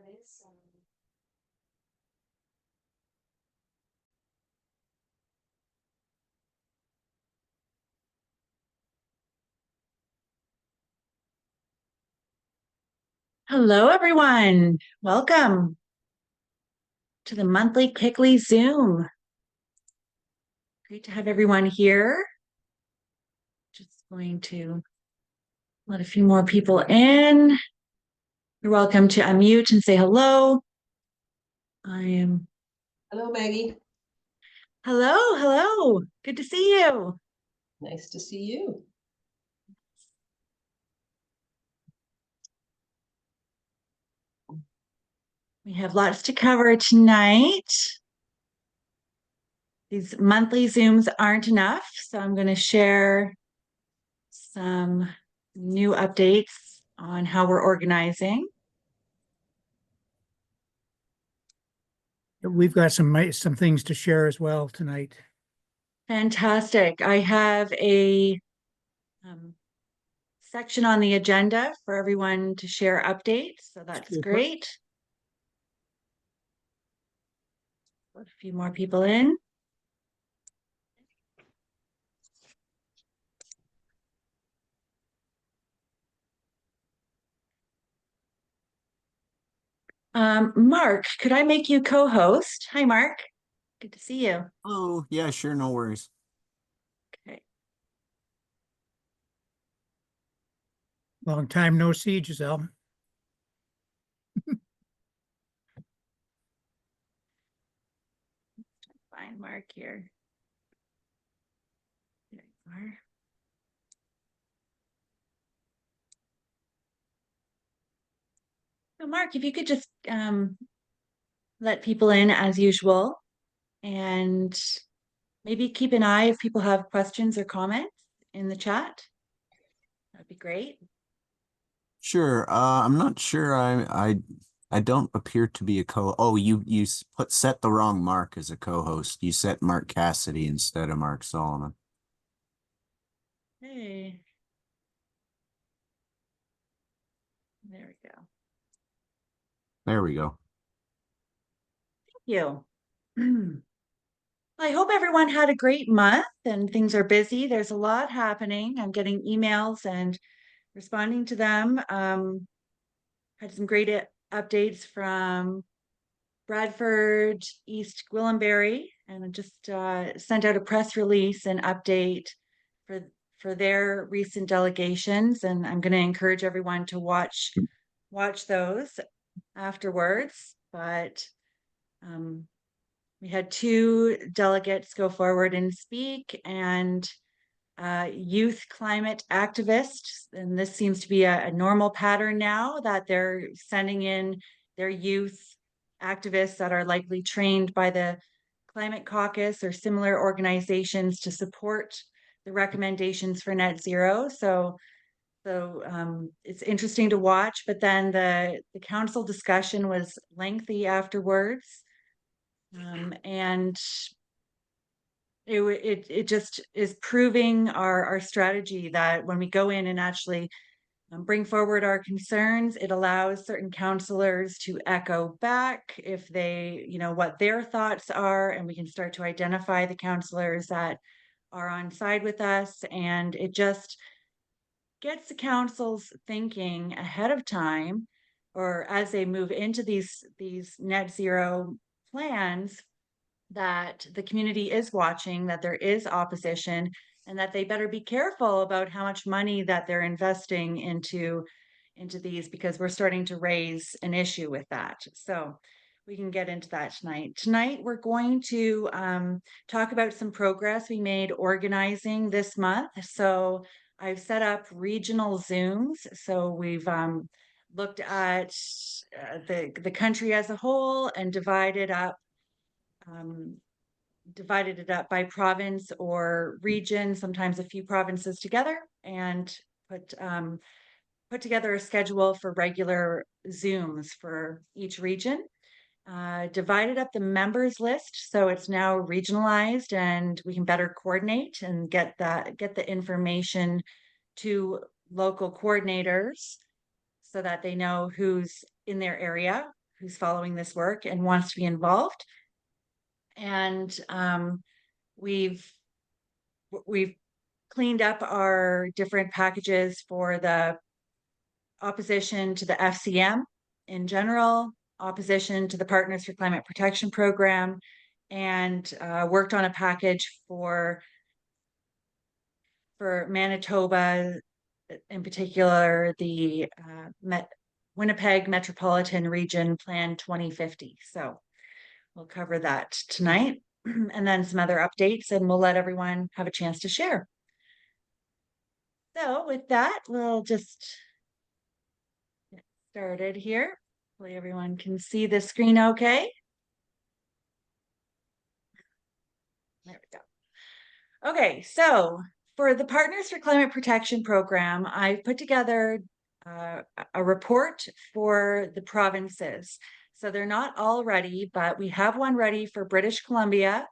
is. Hello, everyone. Welcome to the monthly KICLEI Zoom. Great to have everyone here. Just going to let a few more people in. You're welcome to unmute and say hello. Hello, Maggie. Hello. Good to see you. Nice to see you. We have lots to cover tonight. These monthly Zooms aren't enough, so I'm going to share some new updates on how we're organizing. We've got some things to share as well tonight. Fantastic. I have a section on the agenda for everyone to share updates, so that's Super. great. Let a few more people in. Mark, could I make you co-host? Hi, Mark. Good to see you. Oh, yeah, sure. No worries. Okay. Long time no see, Giselle. Find Mark here. There you are. So Mark, if you could just let people in as usual and maybe keep an eye if people have questions or comments in the chat. That'd be great. Sure. I'm not sure. I don't appear to be a Oh, you set the wrong Mark as a co-host. You set Mark Cassidy instead of Mark Solomon. Hey. There we go. There we go. Thank you. I hope everyone had a great month and things are busy. There's a lot happening. I'm getting emails and responding to them. Had some great updates from Bradford, East Gwillimbury, and I just sent out a press release and update for their recent delegations. And I'm going to encourage everyone to watch those afterwards. But we had 2 delegates go forward and speak, and youth climate activists. And this seems to be a normal pattern now that they're sending in their youth activists that are likely trained by the Climate Caucus or similar organizations to support the recommendations for net zero. So it's interesting to watch, but then the council discussion was lengthy afterwards. And it just is proving our strategy that when we go in and actually bring forward our concerns, it allows certain councillors to echo back if they, what their thoughts are, and we can start to identify the councillors that are on side with us, and it just gets the councils thinking ahead of time, or as they move into these net zero plans, that the community is watching, that there is opposition, and that they better be careful about how much money that they're investing into these, because we're starting to raise an issue with that. So we can get into that tonight. Tonight, we're going to talk about some progress we made organizing this month. So I've set up regional Zooms. So we've looked at the country as a whole and divided it up by province or region, sometimes a few provinces together, and put together a schedule for regular Zooms for each region. Divided up the members list, so it's now regionalized, and we can better coordinate and get the information to local coordinators so that they know who's in their area. who's following this work and wants to be involved. And we've cleaned up our different packages for the opposition to the FCM in general, opposition to the Partners for Climate Protection Program, and worked on a package for Manitoba, in particular, the Winnipeg Metropolitan Region Plan 2050. So we'll cover that tonight, and then some other updates, and we'll let everyone have a chance to share. So with that, we'll just get started here. Hopefully everyone can see the screen okay. There we go. Okay, so for the Partners for Climate Protection Program, I've put together a report for the provinces. So they're not all ready, but we have one ready for British Columbia,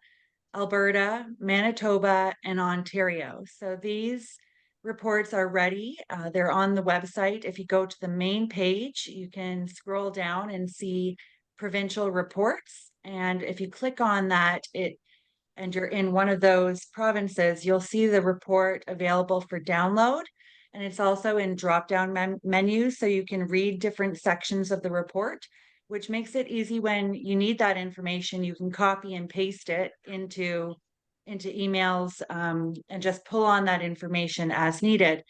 Alberta, Manitoba, and Ontario. So these reports are ready. They're on the website. If you go to the main page, you can scroll down and see provincial reports. And if you click on that, and you're in one of those provinces, you'll see the report available for download. And it's also in drop-down menus, so you can read different sections of the report, which makes it easy when you need that information. You can copy and paste it into emails and just pull on that information as needed.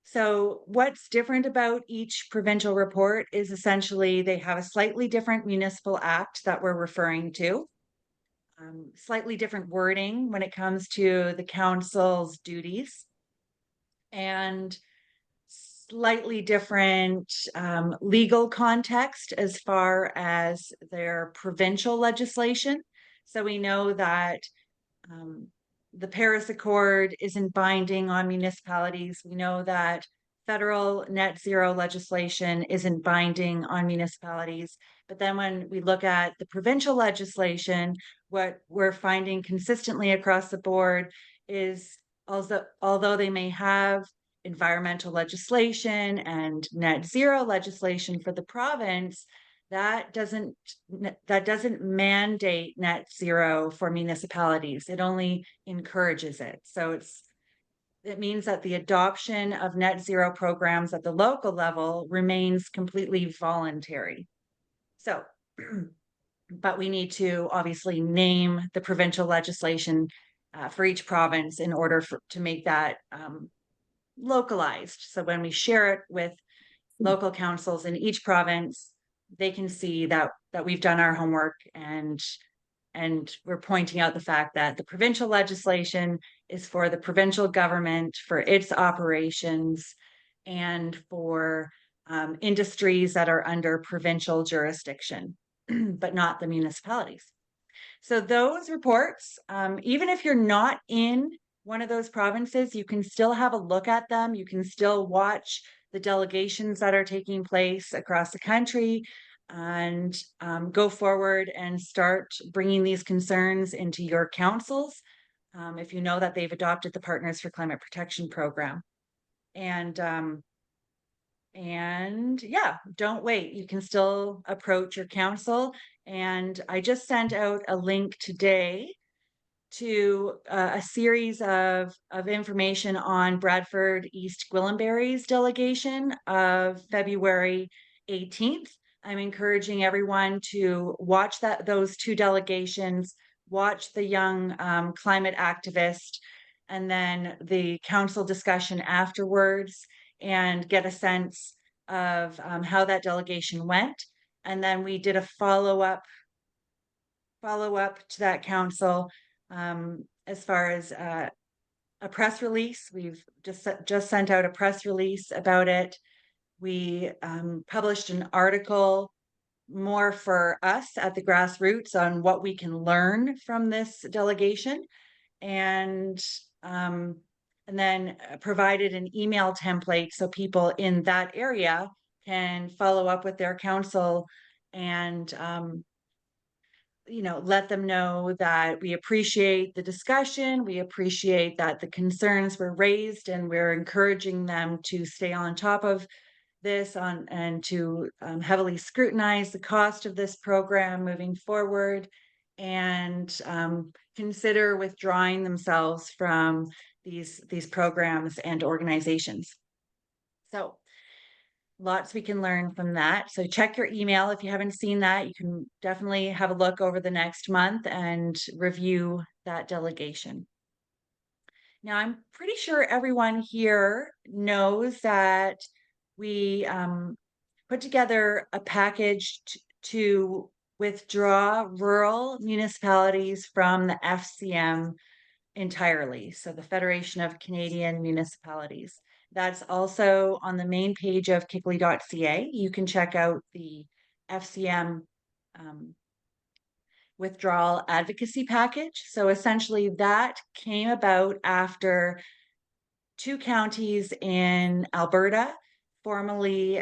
So what's different about each provincial report is essentially they have a slightly different municipal act that we're referring to. Slightly different wording when it comes to the council's duties, and slightly different legal context as far as their provincial legislation. So we know that the Paris Accord isn't binding on municipalities. We know that federal net zero legislation isn't binding on municipalities. But then when we look at the provincial legislation, what we're finding consistently across the board is also, although they may have environmental legislation and net zero legislation for the province, that doesn't mandate net zero for municipalities. It only encourages it. So it means that the adoption of net zero programs at the local level remains completely voluntary. So, but we need to obviously name the provincial legislation for each province in order to make that localized. So when we share it with local councils in each province, they can see that we've done our homework, and we're pointing out the fact that the provincial legislation is for the provincial government, for its operations, and for industries that are under provincial jurisdiction, but not the municipalities. So those reports, even if you're not in one of those provinces, you can still have a look at them. You can still watch the delegations that are taking place across the country, and go forward and start bringing these concerns into your councils if you know that they've adopted the Partners for Climate Protection Program. And yeah, don't wait. You can still approach your council. And I just sent out a link today to a series of information on Bradford East Gwillimbury's delegation of February 18th. I'm encouraging everyone to watch those two delegations, watch the young climate activist, and then the council discussion afterwards, and get a sense of how that delegation went. And then we did a follow-up to that council as far as a press release. We've just sent out a press release about it. We published an article more for us at the grassroots on what we can learn from this delegation, and then provided an email template so people in that area can follow up with their council and let them know that we appreciate the discussion, we appreciate that the concerns were raised, and we're encouraging them to stay on top of this on and to heavily scrutinize the cost of this program moving forward and consider withdrawing themselves from these programs and organizations. So lots we can learn from that. So check your email if you haven't seen that. You can definitely have a look over the next month and review that delegation. Now, I'm pretty sure everyone here knows that we put together a package to withdraw rural municipalities from the FCM entirely. So the Federation of Canadian Municipalities. That's also on the main page of KICLEI.ca. You can check out the FCM withdrawal advocacy package. So essentially that came about after 2 counties in Alberta formally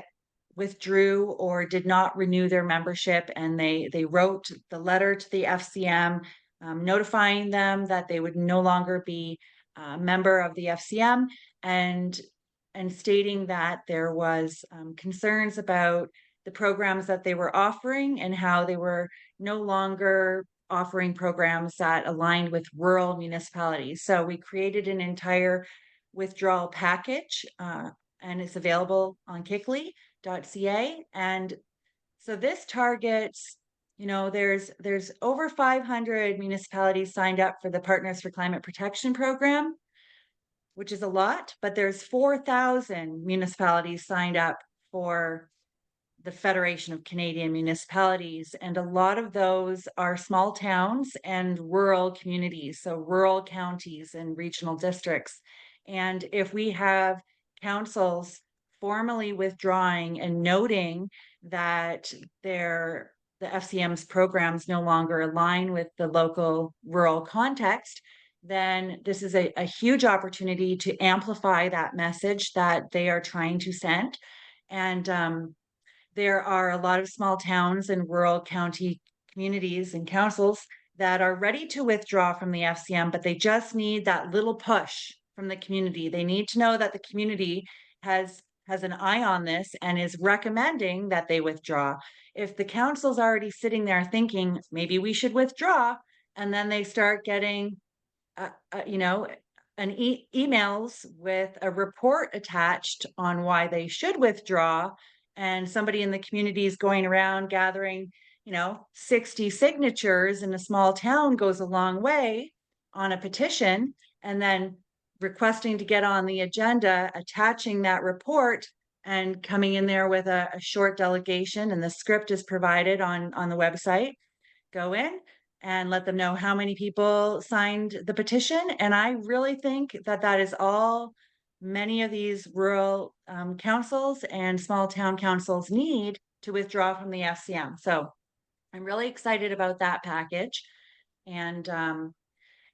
withdrew or did not renew their membership, and they wrote the letter to the FCM notifying them that they would no longer be a member of the FCM, and stating that there was concerns about the programs that they were offering and how they were no longer offering programs that aligned with rural municipalities. So we created an entire withdrawal package, and it's available on KICLEI.ca. And so this targets, there's over 500 municipalities signed up for the Partners for Climate Protection program, which is a lot, but there's 4,000 municipalities signed up for the Federation of Canadian Municipalities. And a lot of those are small towns and rural communities, so rural counties and regional districts. And if we have councils formally withdrawing and noting that the FCM's programs no longer align with the local rural context, then this is a huge opportunity to amplify that message that they are trying to send. And there are a lot of small towns and rural county communities and councils that are ready to withdraw from the FCM, but they just need that little push from the community. They need to know that the community has an eye on this and is recommending that they withdraw. If the council's already sitting there thinking maybe we should withdraw, and then they start getting emails with a report attached on why they should withdraw, and somebody in the community is going around gathering 60 signatures in a small town goes a long way on a petition, and then requesting to get on the agenda, attaching that report and coming in there with a short delegation, and the script is provided on the website. Go in and let them know how many people signed the petition. And I really think that is all many of these rural councils and small town councils need to withdraw from the FCM. So I'm really excited about that package. And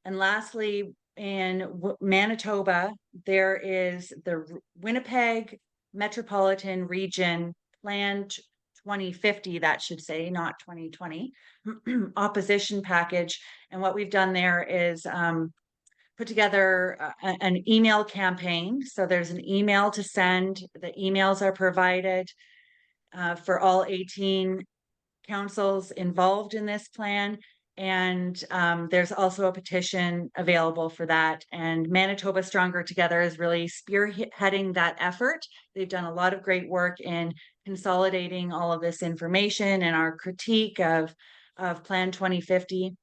lastly, in Manitoba, there is the Winnipeg Metropolitan Region Plan 2050, that should say, not 2020, opposition package. And what we've done there is put together an email campaign. So there's an email to send. The emails are provided for all 18 councils involved in this plan. And there's also a petition available for that. And Manitoba Stronger Together is really spearheading that effort. They've done a lot of great work in consolidating all of this information and our critique of Plan 2050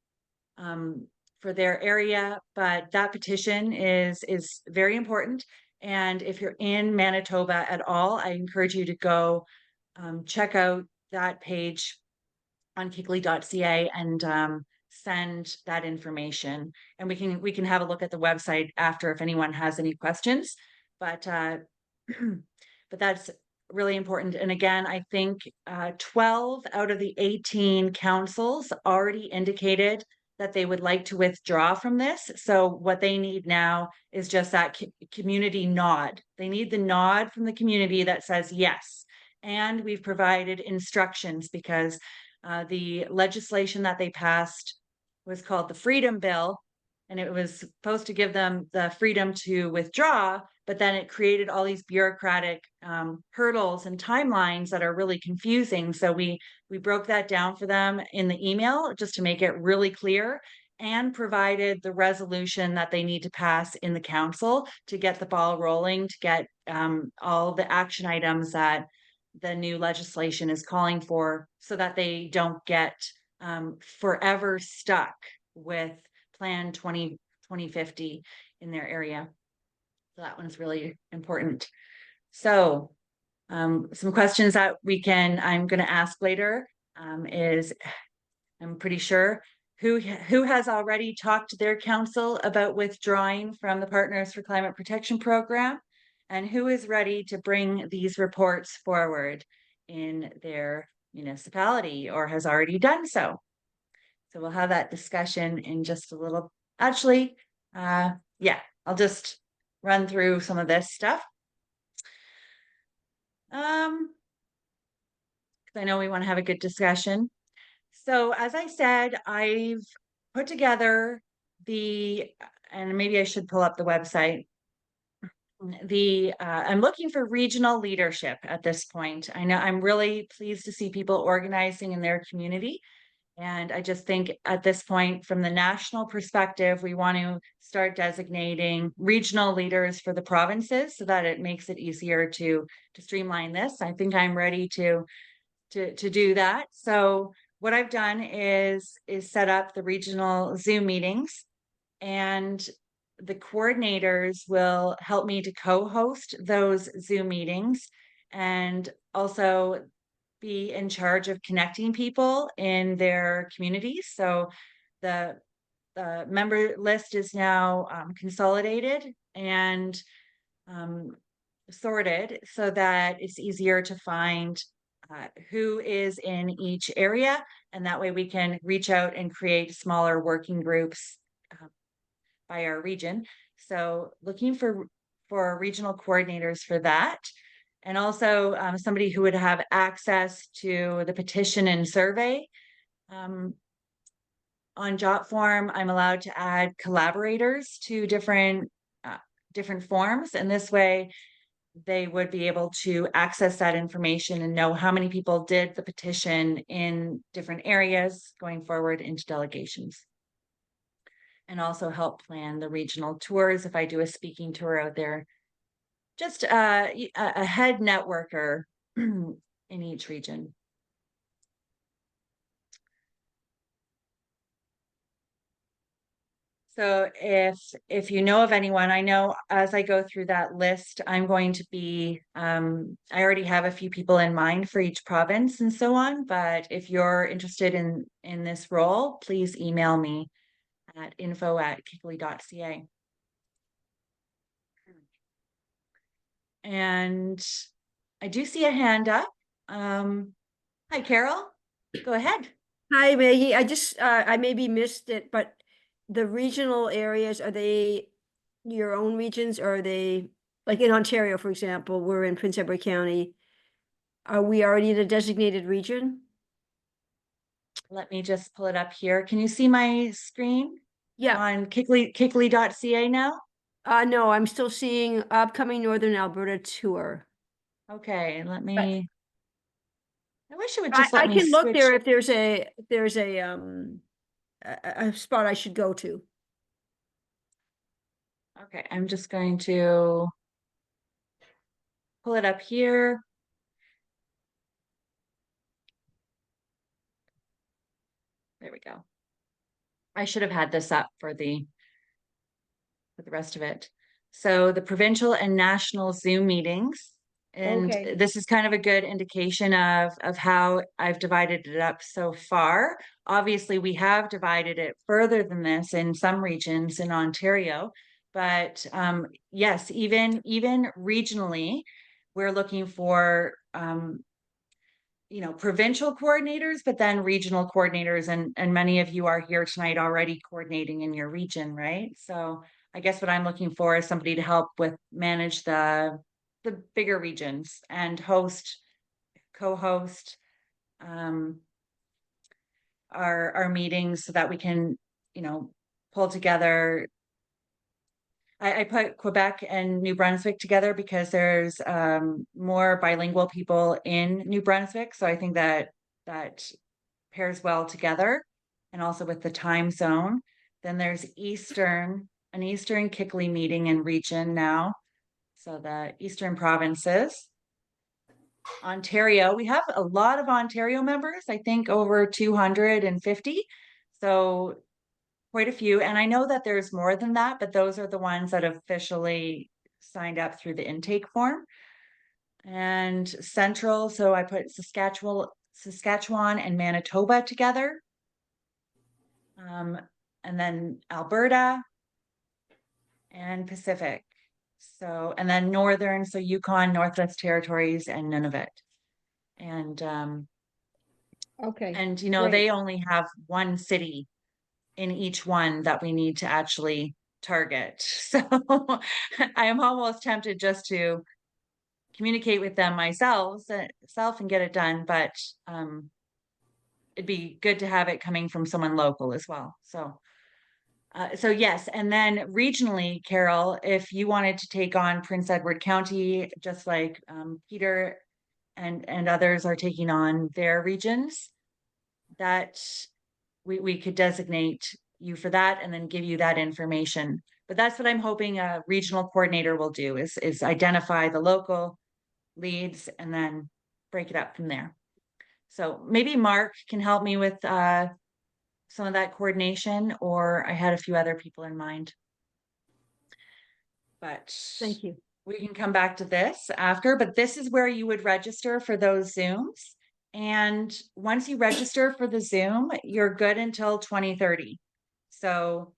for their area. But that petition is very important. And if you're in Manitoba at all, I encourage you to go check out that page on KICLEI.ca and send that information. And we can have a look at the website after if anyone has any questions. But but that's really important. And again, I think 12 out of the 18 councils already indicated that they would like to withdraw from this. So what they need now is just that community nod. They need the nod from the community that says yes. And we've provided instructions because the legislation that they passed was called the Freedom Bill, and it was supposed to give them the freedom to withdraw, but then it created all these bureaucratic hurdles and timelines that are really confusing. So we broke that down for them in the email just to make it really clear, and provided the resolution that they need to pass in the council to get the ball rolling, to get all the action items that the new legislation is calling for, so that they don't get forever stuck with Plan 2050 in their area. So that one's really important. So some questions that I'm going to ask later is, I'm pretty sure, who has already talked to their council about withdrawing from the Partners for Climate Protection program, and who is ready to bring these reports forward in their municipality or has already done so. So we'll have that discussion in just a little. Actually, yeah, I'll just run through some of this stuff. I know we want to have a good discussion. So as I said, I've put together and maybe I should pull up the website. I'm looking for regional leadership at this point. I know I'm really pleased to see people organizing in their community. And I just think at this point, from the national perspective, we want to start designating regional leaders for the provinces so that it makes it easier to streamline this. I think I'm ready to do that. So what I've done is set up the regional Zoom meetings, and the coordinators will help me to co-host those Zoom meetings, and also be in charge of connecting people in their communities. So the member list is now consolidated and sorted so that it's easier to find who is in each area, and that way we can reach out and create smaller working groups by our region. So looking for regional coordinators for that. And also somebody who would have access to the petition and survey. On Jotform, I'm allowed to add collaborators to different forms, and this way they would be able to access that information and know how many people did the petition in different areas going forward into delegations. And also help plan the regional tours if I do a speaking tour out there. Just a head networker in each region. So if you know of anyone, I know as I go through that list, I'm going to be, I already have a few people in mind for each province and so on, but if you're interested in this role, please email me at info@kikley.ca. And I do see a hand up. Hi, Carol. Go ahead. Hi, Maggie. I maybe missed it, but the regional areas, are they your own regions, or are they, like in Ontario, for example, we're in Prince Edward County. Are we already in a designated region? Let me just pull it up here. Can you see my screen? Yeah. On kikley.ca now? No, I'm still seeing upcoming Northern Alberta tour. Okay, let me. I wish it would just I let me can look switch. there if there's a spot I should go to. Okay, I'm just going to pull it up here. There we go. I should have had this up for the rest of it. So the provincial and national Zoom meetings, and Okay. this is kind of a good indication of how I've divided it up so far. Obviously, we have divided it further than this in some regions in Ontario, but yes, even regionally, we're looking for provincial coordinators, but then regional coordinators, and many of you are here tonight already coordinating in your region, right? So I guess what I'm looking for is somebody to help with manage the bigger regions and co-host our meetings so that we can, pull together. I put Quebec and New Brunswick together because there's more bilingual people in New Brunswick. So I think that pairs well together, and also with the time zone. Then there's an Eastern KICLEI meeting and region now. So the Eastern provinces. Ontario, we have a lot of Ontario members, I think over 250. So quite a few. And I know that there's more than that, but those are the ones that officially signed up through the intake form. And Central, so I put Saskatchewan and Manitoba together. And then Alberta and Pacific. So, and then Northern, so Yukon, Northwest Territories, and Nunavut. And Okay. and you know, great. they only have one city in each one that we need to actually target. So I am almost tempted just to communicate with them myself and get it done, but it'd be good to have it coming from someone local as well. So yes, and then regionally, Carol, if you wanted to take on Prince Edward County, just like Peter and others are taking on their regions, that we could designate you for that and then give you that information. But that's what I'm hoping a regional coordinator will do is identify the local leads and then break it up from there. So maybe Mark can help me with some of that coordination, or I had a few other people in mind. But Thank you. we can come back to this after, but this is where you would register for those Zooms. And once you register for the Zoom, you're good until 2030. So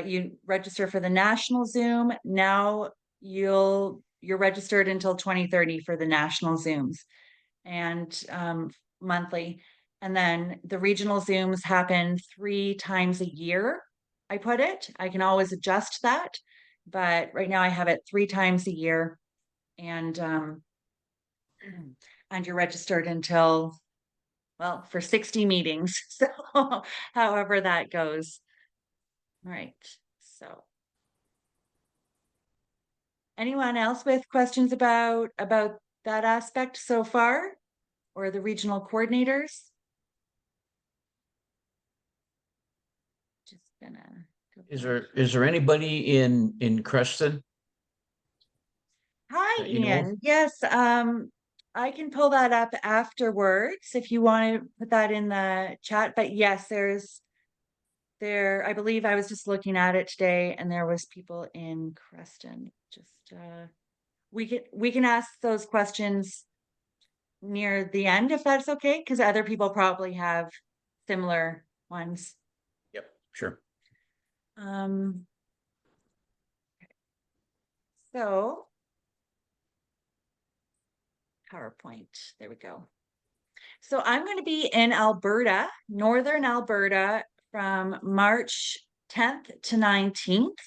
you register for the national Zoom. Now you're registered until 2030 for the national Zooms and monthly. And then the regional Zooms happen 3 times a year. I put it. I can always adjust that, but right now I have it 3 times a year, and you're registered until, well, for 60 meetings. So however that goes. All right. So anyone else with questions about that aspect so far, or the regional coordinators? Just gonna go Is there anybody in Creston? Hi, that you know of? Ian. Yes, I can pull that up afterwards if you want to put that in the chat. But yes, I believe I was just looking at it today and there was people in Creston. Just we can ask those questions near the end if that's okay, because other people probably have similar ones. Yep, sure. So PowerPoint, there we go. So I'm going to be in Alberta, Northern Alberta, from March 10th to 19th.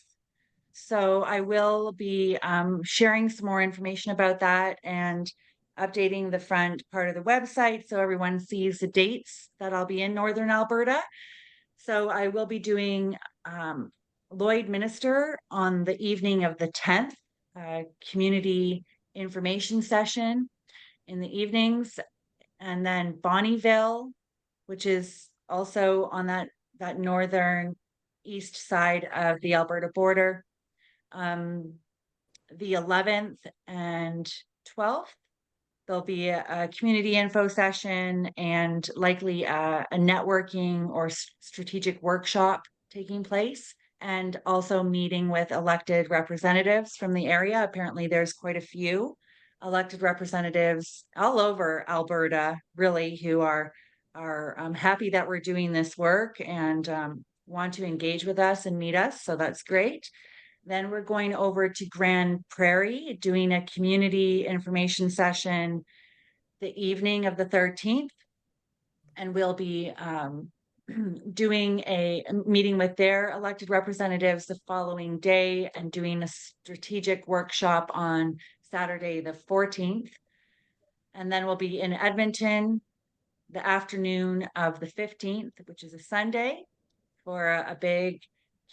So I will be sharing some more information about that and updating the front part of the website so everyone sees the dates that I'll be in Northern Alberta. So I will be doing Lloydminster on the evening of the 10th, community information session in the evenings, and then Bonnyville, which is also on that northern east side of the Alberta border. The 11th and 12th, there'll be a community info session and likely a networking or strategic workshop taking place, and also meeting with elected representatives from the area. Apparently there's quite a few elected representatives all over Alberta, really, who are happy that we're doing this work and want to engage with us and meet us. So that's great. Then we're going over to Grand Prairie, doing a community information session the evening of the 13th. And we'll be doing a meeting with their elected representatives the following day and doing a strategic workshop on Saturday, the 14th. And then we'll be in Edmonton the afternoon of the 15th, which is a Sunday, for a big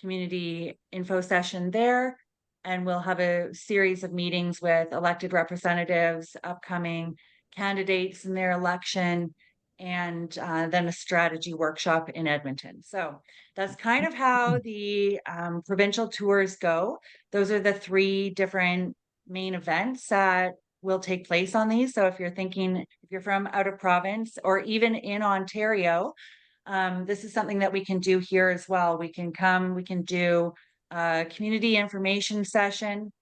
community info session there. And we'll have a series of meetings with elected representatives, upcoming candidates in their election, and then a strategy workshop in Edmonton. So that's kind of how the provincial tours go. Those are the 3 different main events that will take place on these. So if you're thinking, if you're from out of province or even in Ontario, this is something that we can do here as well. We can come, we can do a community information session.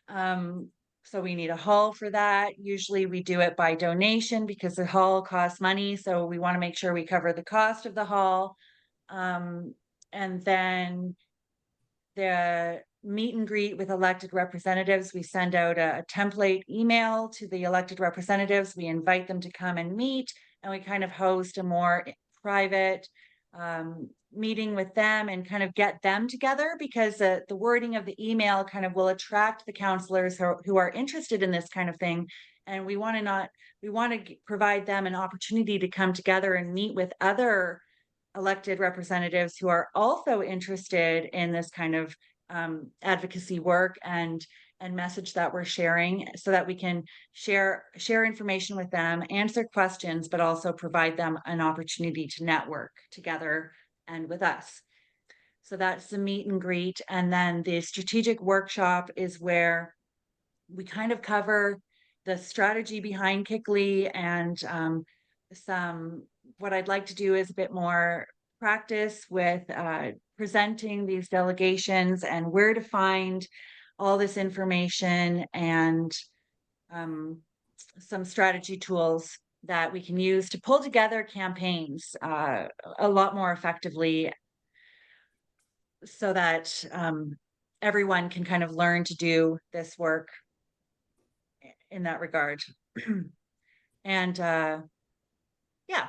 So we need a hall for that. Usually we do it by donation because the hall costs money. So we want to make sure we cover the cost of the hall. And then the meet and greet with elected representatives, we send out a template email to the elected representatives. We invite them to come and meet, and we kind of host a more private meeting with them and kind of get them together, because the wording of the email kind of will attract the counselors who are interested in this kind of thing. And we want to provide them an opportunity to come together and meet with other elected representatives who are also interested in this kind of advocacy work and message that we're sharing, so that we can share information with them, answer questions, but also provide them an opportunity to network together and with us. So that's the meet and greet. And then the strategic workshop is where we kind of cover the strategy behind KICLEI, and what I'd like to do is a bit more practice with presenting these delegations and where to find all this information, and some strategy tools that we can use to pull together campaigns a lot more effectively, so that everyone can kind of learn to do this work in that regard. And yeah,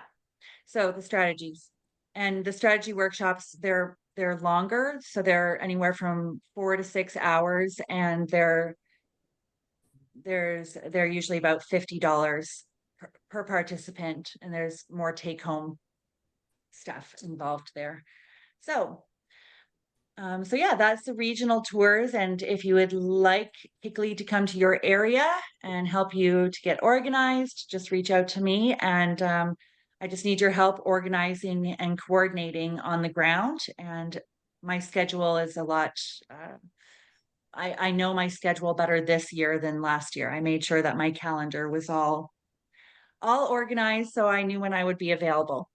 so the strategies and the strategy workshops, they're longer, so they're anywhere from 4 to 6 hours, and they're usually about $50 per participant, and there's more take-home stuff involved there. So yeah, that's the regional tours. And if you would like KICLEI to come to your area and help you to get organized, just reach out to me. And I just need your help organizing and coordinating on the ground. And my schedule is a lot, I know my schedule better this year than last year. I made sure that my calendar was all organized, so I knew when I would be available.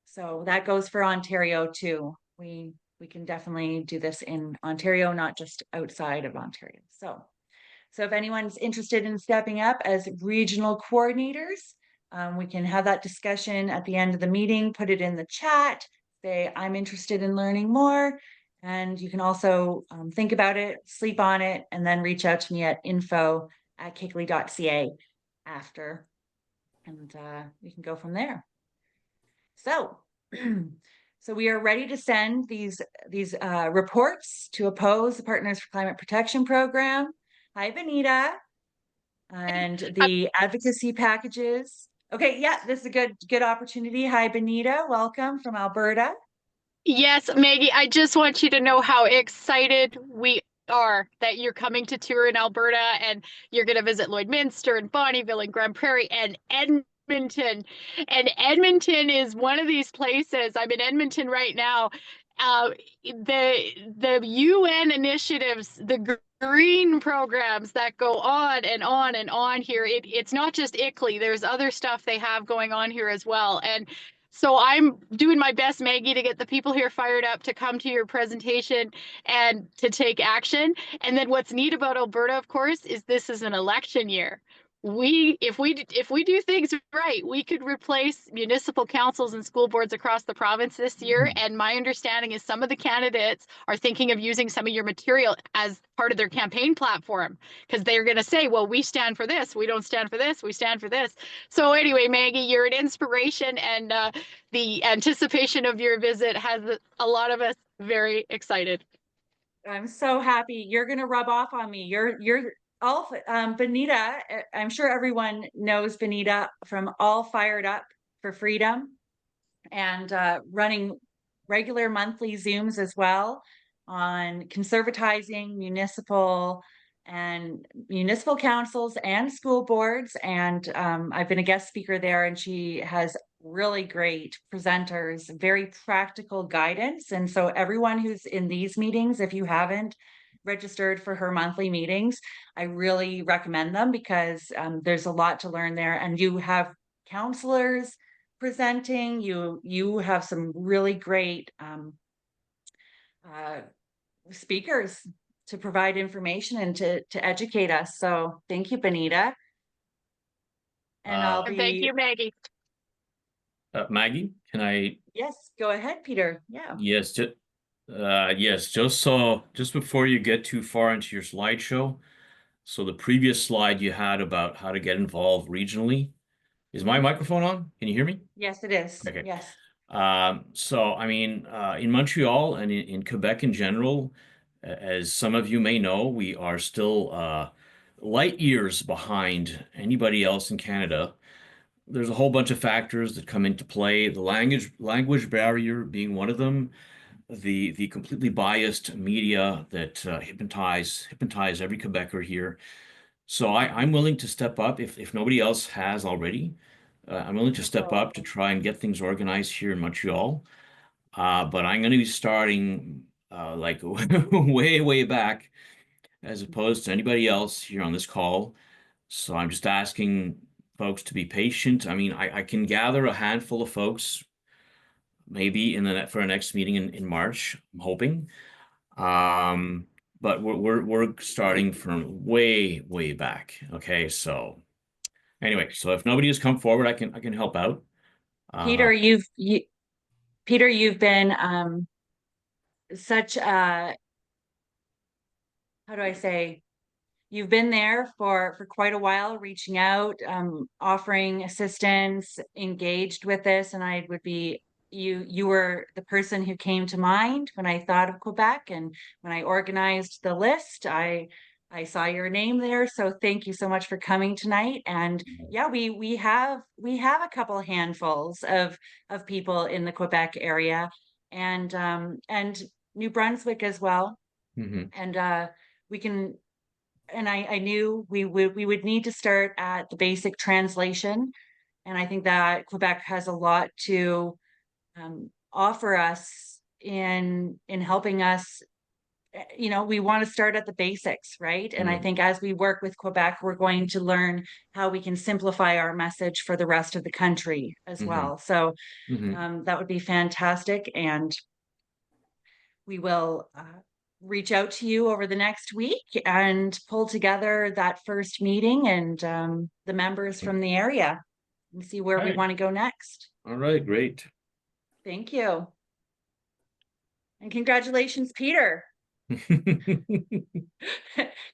So that goes for Ontario too. We can definitely do this in Ontario, not just outside of Ontario. So if anyone's interested in stepping up as regional coordinators, we can have that discussion at the end of the meeting, put it in the chat, say, I'm interested in learning more. And you can also think about it, sleep on it, and then reach out to me at info@kiclei.ca after, and we can go from there. So so we are ready to send these reports to oppose the Partners for Climate Protection program. Hi, Benita. And the advocacy packages. Okay, yeah, this is a good opportunity. Hi, Benita. Welcome from Alberta. Yes, Maggie, I just want you to know how excited we are that you're coming to tour in Alberta, and you're going to visit Lloydminster and Bonnyville and Grand Prairie and Edmonton. And Edmonton is one of these places. I'm in Edmonton right now. The UN initiatives, the green programs that go on and on and on here. It's not just KICLEI. There's other stuff they have going on here as well. And so I'm doing my best, Maggie, to get the people here fired up to come to your presentation and to take action. And then what's neat about Alberta, of course, is this is an election year. If we do things right, we could replace municipal councils and school boards across the province this year. And my understanding is some of the candidates are thinking of using some of your material as part of their campaign platform, because they're going to say, well, we stand for this, we don't stand for this, we stand for this. So anyway, Maggie, you're an inspiration, and the anticipation of your visit has a lot of us very excited. I'm so happy. You're going to rub off on me. You're all Benita. I'm sure everyone knows Benita from All Fired Up for Freedom, and running regular monthly Zooms as well on conservatizing municipal councils and school boards. And I've been a guest speaker there, and she has really great presenters, very practical guidance. And so everyone who's in these meetings, if you haven't registered for her monthly meetings, I really recommend them, because there's a lot to learn there. And you have counselors presenting, you have some really great speakers to provide information and to educate us. So thank you, Benita. And I'll And thank be, you, Maggie. Maggie, can I? yes, go ahead, Peter. Yeah. Yes, just before you get too far into your slideshow, so the previous slide you had about how to get involved regionally, is my microphone on? Can you hear me? Yes, it is. Okay. Yes. So I mean, in Montreal and in Quebec in general, as some of you may know, we are still light years behind anybody else in Canada. There's a whole bunch of factors that come into play, the language barrier being one of them, the completely biased media that hypnotize every Quebecer here. So I'm willing to step up if nobody else has already. I'm willing to step up to try and get things organized here in Montreal. But I'm going to be starting like way back, as opposed to anybody else here on this call. So I'm just asking folks to be patient. I mean, I can gather a handful of folks maybe for our next meeting in March, I'm hoping. But we're starting from way back. Okay, so anyway, so if nobody has come forward, I can help out. Peter, Peter, you've been such a, how do I say, you've been there for quite a while, reaching out, offering assistance, engaged with this. And I would be, you were the person who came to mind when I thought of Quebec, and when I organized the list, I saw your name there. So thank you so much for coming tonight. And yeah, we have a couple handfuls of people in the Quebec area, and New Brunswick as well. Mm-hmm. And we can, and I knew we would need to start at the basic translation. And I think that Quebec has a lot to offer us in helping us. You know, we want to start at the basics, right? And I think as we work with Quebec, we're going to learn how we can simplify our message for the rest of the country as well. So that would be fantastic. And we will reach out to you over the next week and pull together that first meeting and the members from the area and see where we want to go next. All right, great. Thank you. And congratulations, Peter.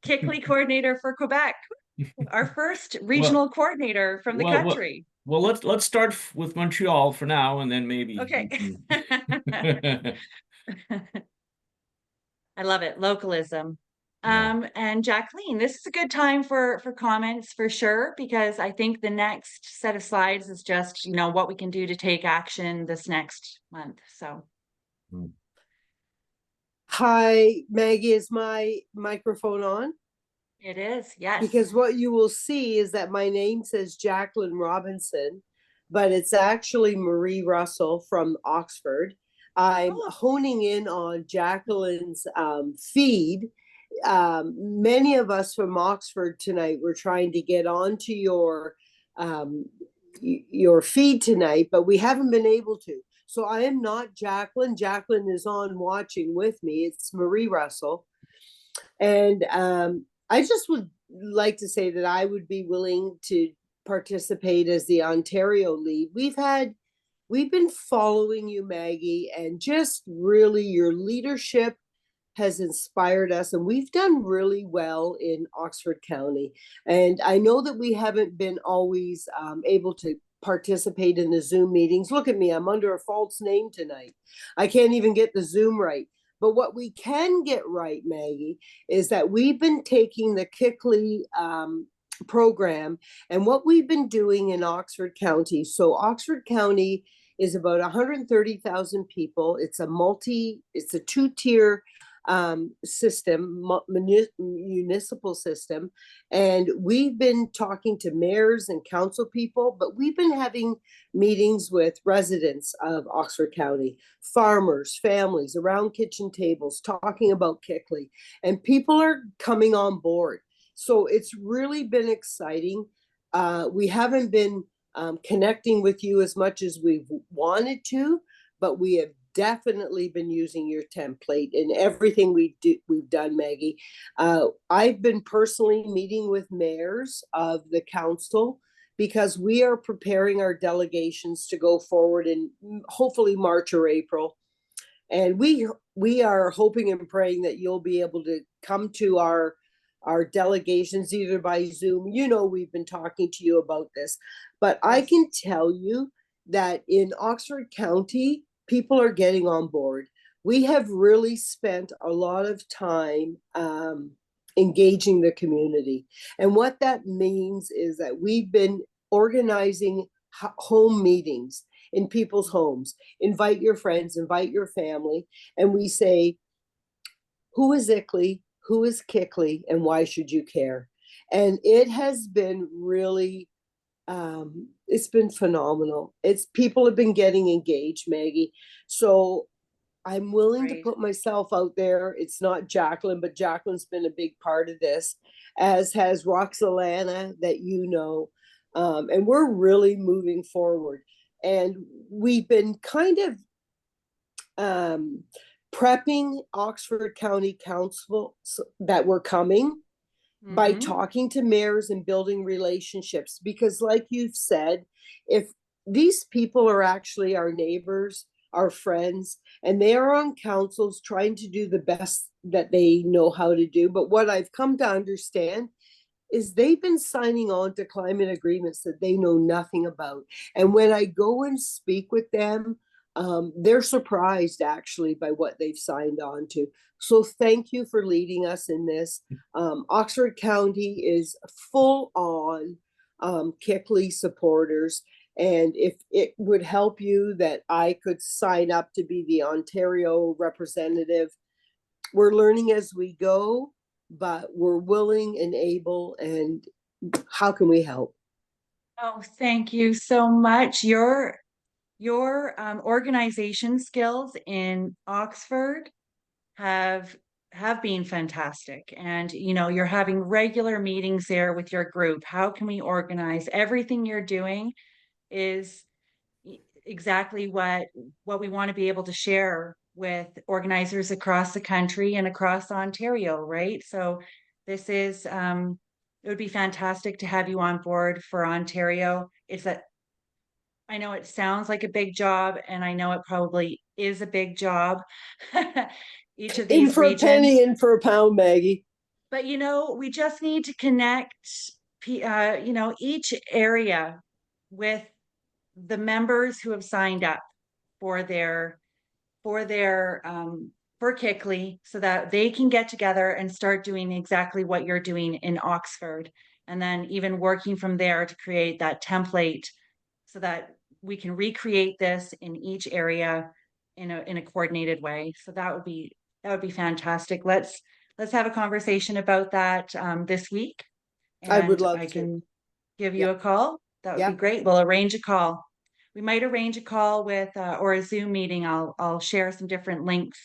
KICLEI coordinator for Quebec, our first regional coordinator from the country. Well, let's start with Montreal for now, and then maybe. Okay. I love it, localism. And Jacqueline, this is a good time for comments for sure, because I think the next set of slides is just, you know, what we can do to take action this next month. So. Hi, Maggie, is my microphone on? It is, yes. Because what you will see is that my name says Jacqueline Robinson, but it's actually Marie Russell from Oxford. I'm honing in on Jacqueline's feed. Many of us from Oxford tonight were trying to get onto your feed tonight, but we haven't been able to. So I am not Jacqueline. Jacqueline is on watching with me. It's Marie Russell. And I just would like to say that I would be willing to participate as the Ontario lead. We've been following you, Maggie, and just really your leadership has inspired us, and we've done really well in Oxford County. And I know that we haven't been always able to participate in the Zoom meetings. Look at me, I'm under a false name tonight. I can't even get the Zoom right. But what we can get right, Maggie, is that we've been taking the KICLEI program and what we've been doing in Oxford County. So Oxford County is about 130,000 people. It's a two-tier system, municipal system. And we've been talking to mayors and council people, but we've been having meetings with residents of Oxford County, farmers, families around kitchen tables, talking about KICLEI, and people are coming on board. So it's really been exciting. We haven't been connecting with you as much as we've wanted to, but we have definitely been using your template in everything we've done, Maggie. I've been personally meeting with mayors of the council because we are preparing our delegations to go forward in hopefully March or April. And we are hoping and praying that you'll be able to come to our delegations either by Zoom. You know, we've been talking to you about this, but I can tell you that in Oxford County, people are getting on board. We have really spent a lot of time engaging the community. And what that means is that we've been organizing home meetings in people's homes. Invite your friends, invite your family. And we say, who is ICLEI? Who is KICLEI? And why should you care? And it has been really it's been phenomenal. People have been getting engaged, Maggie. So I'm willing to put myself out there. It's not Jacqueline, but Jacqueline's been a big part of this, as has Roxalana, that you know. And we're really moving forward. And we've been kind of prepping Oxford County Council that we're coming by talking to mayors and building relationships. Because like you've said, if these people are actually our neighbors, our friends, and they are on councils trying to do the best that they know how to do. But what I've come to understand is they've been signing on to climate agreements that they know nothing about. And when I go and speak with them, they're surprised actually by what they've signed on to. So thank you for leading us in this. Oxford County is full on KICLEI supporters. And if it would help you that I could sign up to be the Ontario representative, we're learning as we go, but we're willing and able. And how can we help? Oh, thank you so much. Your organization skills in Oxford have been fantastic, and you know, you're having regular meetings there with your group. How can we organize? Everything you're doing is exactly what we want to be able to share with organizers across the country and across Ontario, right? So this is it would be fantastic to have you on board for Ontario. I know it sounds like a big job, and I know it probably is a big job. Each of these in for regions. A penny, in for a pound, Maggie. But you know, we just need to connect, you know, each area with the members who have signed up for KICLEI, so that they can get together and start doing exactly what you're doing in Oxford, and then even working from there to create that template so that we can recreate this in each area in a coordinated way. So that would be fantastic. Let's have a conversation about that this week. And I would love I to. can give you a call. That would be great. We'll arrange a call. We might arrange a call with or a Zoom meeting. I'll share some different links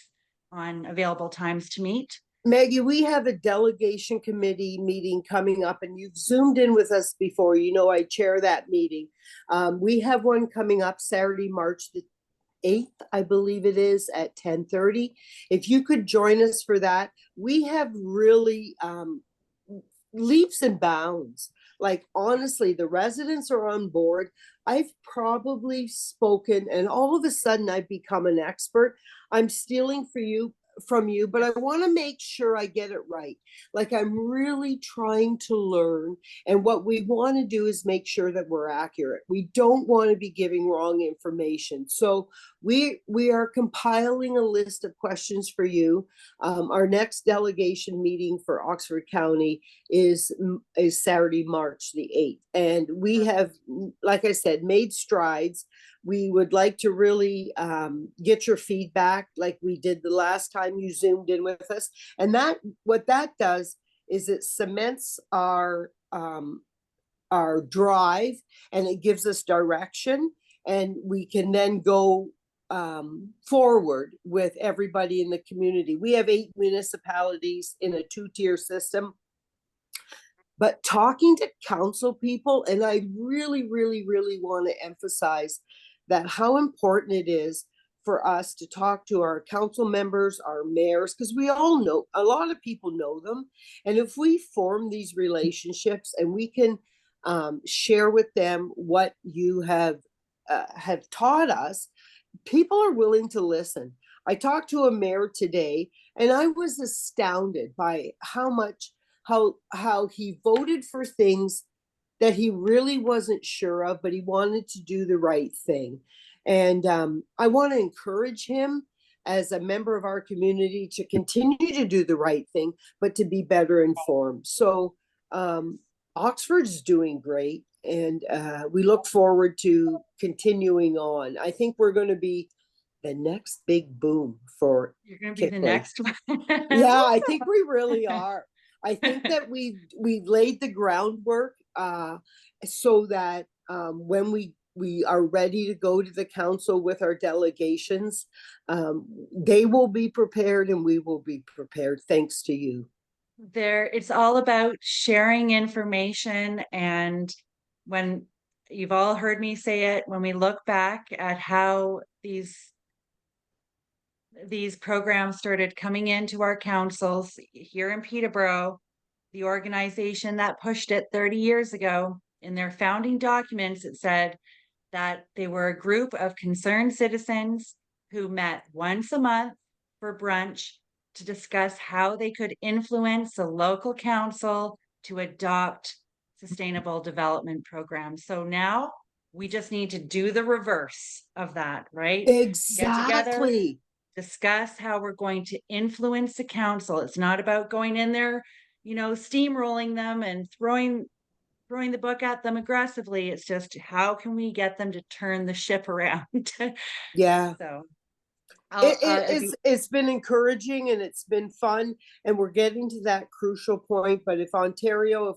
on available times to meet. Maggie, we have a delegation committee meeting coming up, and you've Zoomed in with us before. You know, I chair that meeting. We have one coming up Saturday, March the 8th, I believe it is, at 10:30. If you could join us for that, we have really leaps and bounds. Like, honestly, the residents are on board. I've probably spoken, and all of a sudden I've become an expert. I'm stealing from you, but I want to make sure I get it right. Like, I'm really trying to learn, and what we want to do is make sure that we're accurate. We don't want to be giving wrong information. So we are compiling a list of questions for you. Our next delegation meeting for Oxford County is Saturday, March the 8th. And we have, like I said, made strides. we would like to really get your feedback like we did the last time you Zoomed in with us. And that, what that does is it cements our drive, and it gives us direction, and we can then go forward with everybody in the community. We have 8 municipalities in a 2-tier system. But talking to council people, and I really, really, really want to emphasize that how important it is for us to talk to our council members, our mayors, because we all know, a lot of people know them. And if we form these relationships and we can share with them what you have taught us, people are willing to listen. I talked to a mayor today, and I was astounded by how he voted for things that he really wasn't sure of, but he wanted to do the right thing. And I want to encourage him as a member of our community to continue to do the right thing, but to be better informed. So Oxford's doing great, and we look forward to continuing on. I think we're going to be the next big boom for You're going to be the KICLEI. next one. Yeah, I think we really are. I think that we've laid the groundwork so that when we are ready to go to the council with our delegations, they will be prepared and we will be prepared, thanks to you. It's all about sharing information, and when you've all heard me say it, when we look back at how these programs started coming into our councils here in Peterborough, the organization that pushed it 30 years ago, in their founding documents, it said that they were a group of concerned citizens who met once a month for brunch to discuss how they could influence the local council to adopt sustainable development programs. So now we just need to do the reverse of that, right? Get together, Exactly. discuss how we're going to influence the council. It's not about going in there, steamrolling them and throwing the book at them aggressively. It's just, how can we get them to turn the ship around? Yeah. So it's been encouraging and it's been fun, and we're getting to that crucial point. But if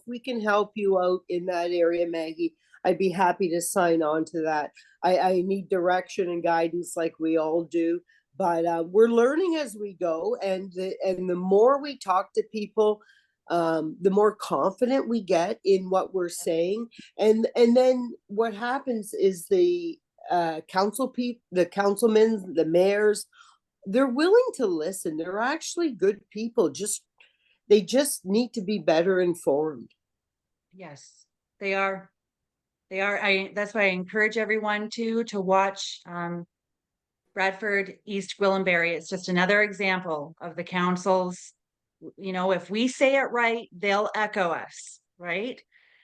we can help you out in that area, Maggie, I'd be happy to sign on to that. I need direction and guidance like we all do, but we're learning as we go, and the more we talk to people, the more confident we get in what we're saying, and then what happens is the councilmen, the mayors, they're willing to listen. They're actually good people. They just need to be better informed. yes, they are. That's why I encourage everyone to watch Bradford East Gwillimbury. It's just another example of the councils. If we say it right, they'll echo us, right?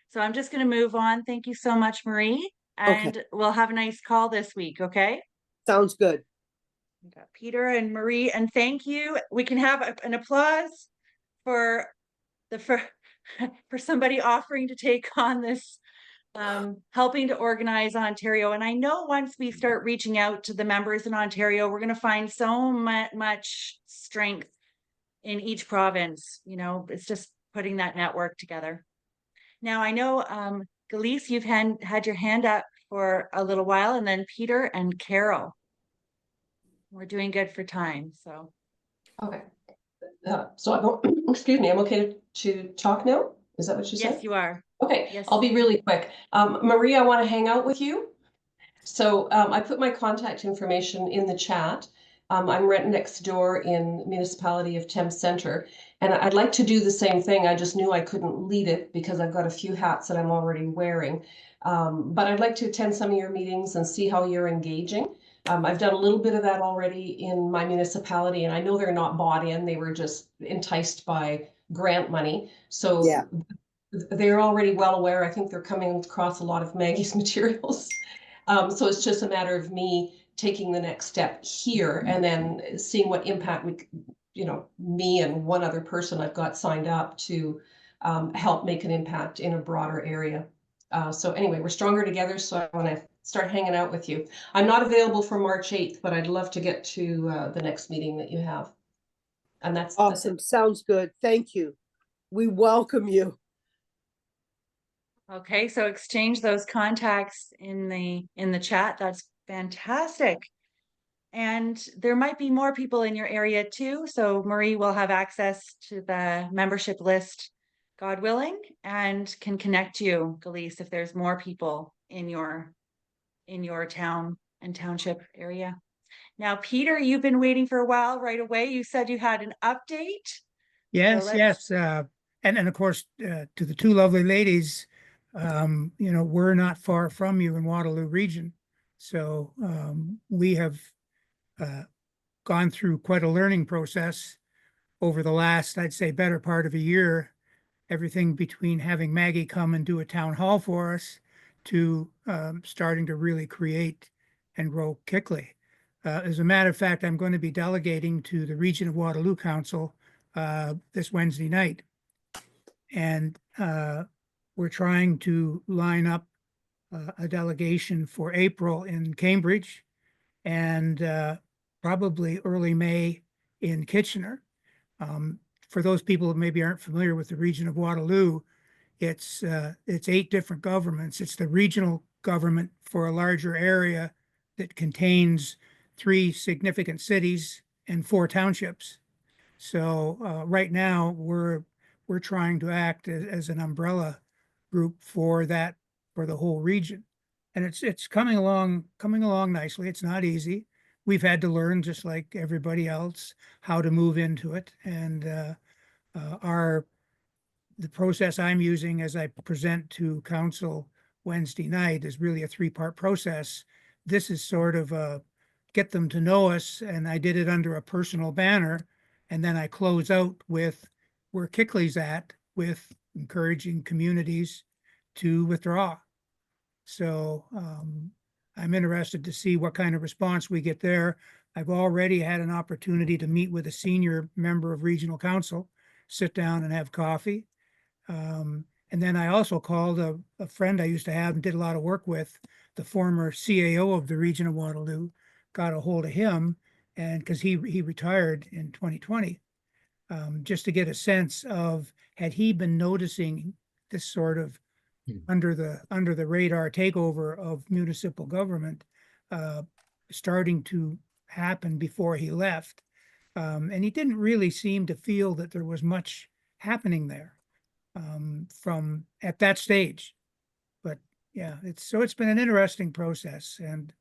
So I'm just going to move on. Thank you so much, Marie. And we'll have a nice call this week, okay? Sounds good. We got Peter and Marie, and thank you. We can have an applause for somebody offering to take on this, helping to organize Ontario. And I know once we start reaching out to the members in Ontario, we're going to find so much strength in each province. It's just putting that network together. Now, I know, Galise, you've had your hand up for a little while, and then Peter and Carol. We're doing good for time, so. Okay. So excuse me, I'm okay to talk now? Is that what you said? Yes, you are. Okay, Yes. I'll be really quick. Marie, I want to hang out with you. So I put my contact information in the chat. I'm right next door in municipality of Thames Centre, and I'd like to do the same thing. I just knew I couldn't lead it because I've got a few hats that I'm already wearing. But I'd like to attend some of your meetings and see how you're engaging. I've done a little bit of that already in my municipality, and I know they're not bought in. They were just enticed by grant money. So yeah, they're already well aware. I think they're coming across a lot of Maggie's materials. So it's just a matter of me taking the next step here and then seeing what impact me and one other person I've got signed up to help make an impact in a broader area. So anyway, we're stronger together. So I want to start hanging out with you. I'm not available for March 8th, but I'd love to get to the next meeting that you have. And that's Awesome. it. Sounds good. Thank you. We welcome you. Okay, so exchange those contacts in the chat. That's fantastic. And there might be more people in your area too. So Marie will have access to the membership list, God willing, and can connect you, Galise, if there's more people in your town and township area. Now, Peter, you've been waiting for a while right away. You said you had an update. Yes, let's- yes. And of course, to the two lovely ladies, we're not far from you in Waterloo region. So we have gone through quite a learning process over the last, I'd say, better part of a year. Everything between having Maggie come and do a town hall for us to starting to really create and grow KICLEI. As a matter of fact, I'm going to be delegating to the Region of Waterloo Council this Wednesday night. And we're trying to line up a delegation for April in Cambridge and probably early May in Kitchener. For those people who maybe aren't familiar with the Region of Waterloo, it's 8 different governments. It's the regional government for a larger area that contains 3 significant cities and 4 townships. So right now we're trying to act as an umbrella group for the whole region, and it's coming along nicely. It's not easy. We've had to learn, just like everybody else, how to move into it, and the process I'm using as I present to council Wednesday night is really a 3-part process. This is sort of get them to know us, and I did it under a personal banner, and then I close out with where KICLEI's at, with encouraging communities to withdraw. So I'm interested to see what kind of response we get there. I've already had an opportunity to meet with a senior member of regional council, sit down and have coffee. And then I also called a friend I used to have and did a lot of work with, the former CAO of the Region of Waterloo, got a hold of him, and because he retired in 2020, just to get a sense of, had he been noticing this sort of under the radar takeover of municipal government starting to happen before he left. And he didn't really seem to feel that there was much happening there from at that stage. But yeah, it's been an interesting process, and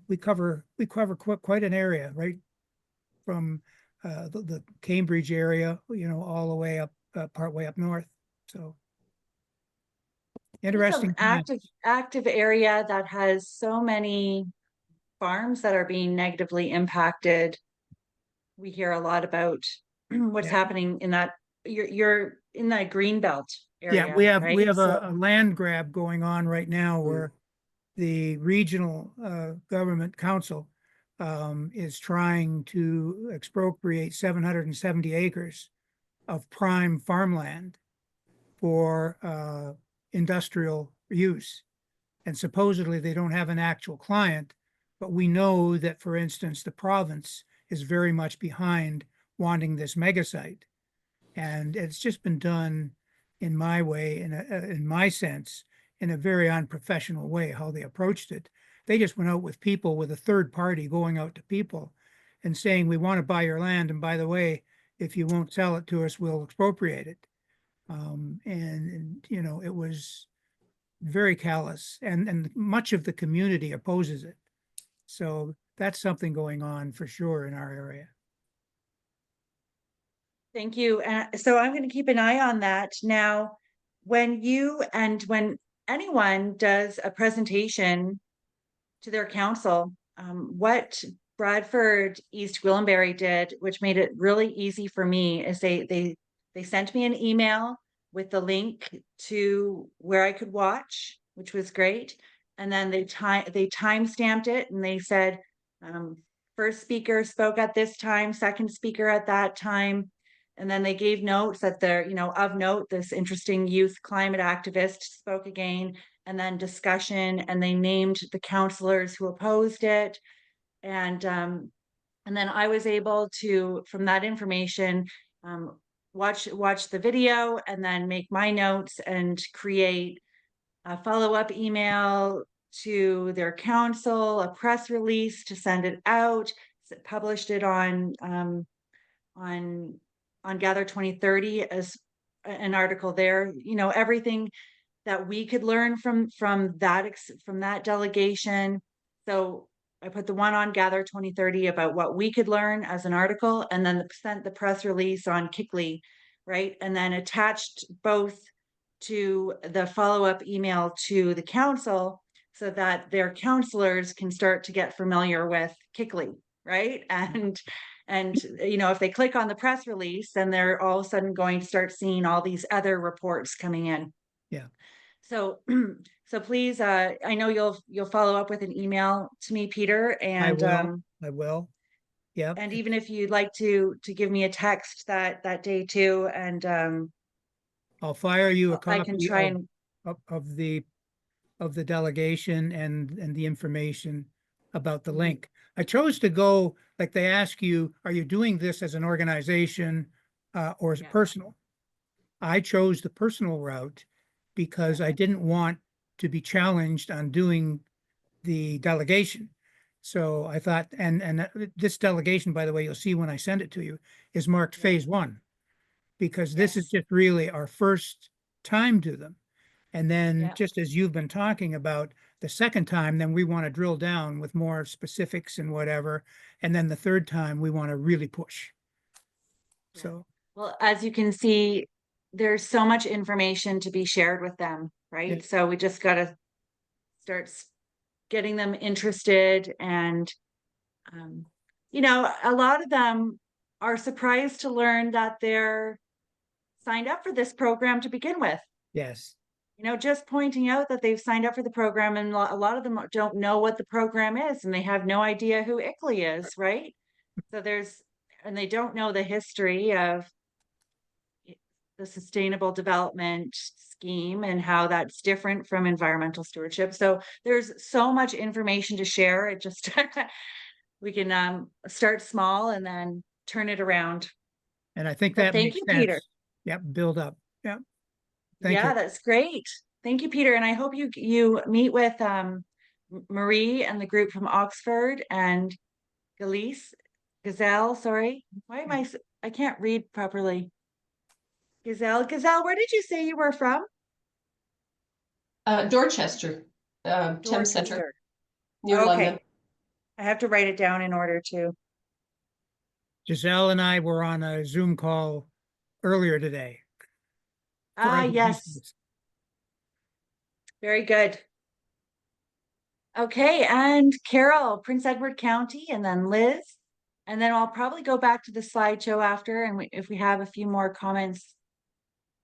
we cover quite an area, right from the Cambridge area, all the way up, part way up north. So interesting. It's an active area that has so many farms that are being negatively impacted. We hear a lot about what's happening in that. You're in that green belt area. Yeah, we have right? a land grab going on right now where the regional government council is trying to expropriate 770 acres of prime farmland for industrial use. And supposedly they don't have an actual client, but we know that, for instance, the province is very much behind wanting this mega site. And it's just been done in my way, in my sense, in a very unprofessional way, how they approached it. They just went out with people, with a third party going out to people and saying, we want to buy your land. And by the way, if you won't sell it to us, we'll expropriate it. And it was very callous, and much of the community opposes it. So that's something going on for sure in our area. Thank you. So I'm going to keep an eye on that. Now, when anyone does a presentation to their council, what Bradford East Gwillimbury did, which made it really easy for me, is they sent me an email with the link to where I could watch, which was great. And then they time-stamped it, and they said, first speaker spoke at this time, second speaker at that time. And then they gave notes that they're, of note, this interesting youth climate activist spoke again, and then discussion, and they named the counselors who opposed it. And then I was able to, from that information, watch the video and then make my notes and create a follow-up email to their council, a press release to send it out, published it on Gather 2030 as an article there. Everything that we could learn from that delegation. So I put the one on Gather 2030 about what we could learn as an article, and then sent the press release on KICLEI, right? And then attached both to the follow-up email to the council so that their counselors can start to get familiar with KICLEI, right? And if they click on the press release, then they're all of a sudden going to start seeing all these other reports coming in. Yeah. So please, I know you'll follow up with an email to me, Peter, and I will. Yeah. and even if you'd like to give me a text that day too, and I'll fire you a I can copy try and of the delegation and the information about the link. I chose to go, like they ask you, are you doing this as an organization or is it Yeah. personal? I chose the personal route because I didn't want to be challenged on doing the delegation. So I thought, and this delegation, by the way, you'll see when I send it to you, is marked phase 1, because this is Yes. just really our first time to them. And then Yeah. just as you've been talking about the second time, then we want to drill down with more specifics and whatever. And then the third time we want to really push. Yeah. So, Well, as you can see, there's so much information to be shared with them, right? Yeah. So we just got to start getting them interested, and a lot of them are surprised to learn that they're signed up for this program to begin with. yes. Just pointing out that they've signed up for the program, and a lot of them don't know what the program is, and they have no idea who ICLEI is, right? So and they don't know the history of the sustainable development scheme and how that's different from environmental stewardship. So there's so much information to share. It just we can start small and then turn it around. And I think But that thank makes you, sense. Peter. Yep. Build up. Yep. Thank Yeah, you. that's great. Thank you, Peter. And I hope you meet with Marie and the group from Oxford and Gazelle, sorry. Why am I can't read properly. Gazelle, where did you say you were from? Dorchester, Thames Centre, Dorchester. near Okay. London. I have to write it down in order to. Giselle and I were on a Zoom call earlier today. Yes. Very good. Okay, and Carol, Prince Edward County, and then Liz. And then I'll probably go back to the slideshow after, and if we have a few more comments,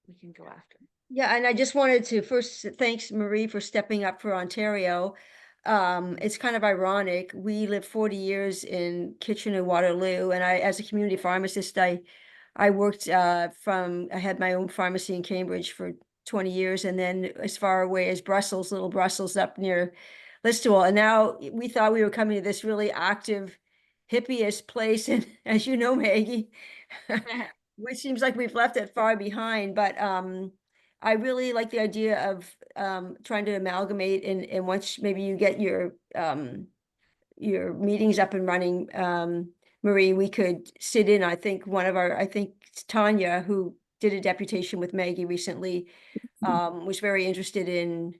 we can go after. Yeah, and I just wanted to first thanks Marie for stepping up for Ontario. It's kind of ironic. We lived 40 years in Kitchener-Waterloo, and as a community pharmacist, I worked I had my own pharmacy in Cambridge for 20 years, and then as far away as Brussels, little Brussels up near Listowel. And now we thought we were coming to this really active, hippiest place, and as you know, Maggie, which seems like we've left it far behind, but I really like the idea of trying to amalgamate, and once maybe you get your meetings up and running, Marie, we could sit in. I think it's Tanya, who did a deputation with Maggie recently, was very interested in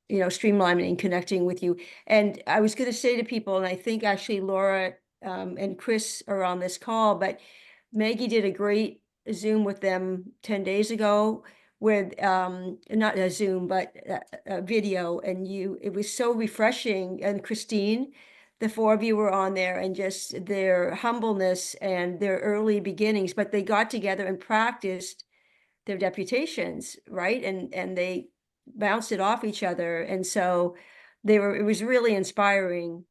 streamlining and connecting with you. And I was going to say to people, and I think actually Laura and Chris are on this call, but Maggie did a great Zoom with them 10 days ago with not a Zoom, but a video. And it was so refreshing. And Christine, the 4 of you were on there, and just their humbleness and their early beginnings, but they got together and practiced their deputations, right? And they bounced it off each other. And so it was really inspiring.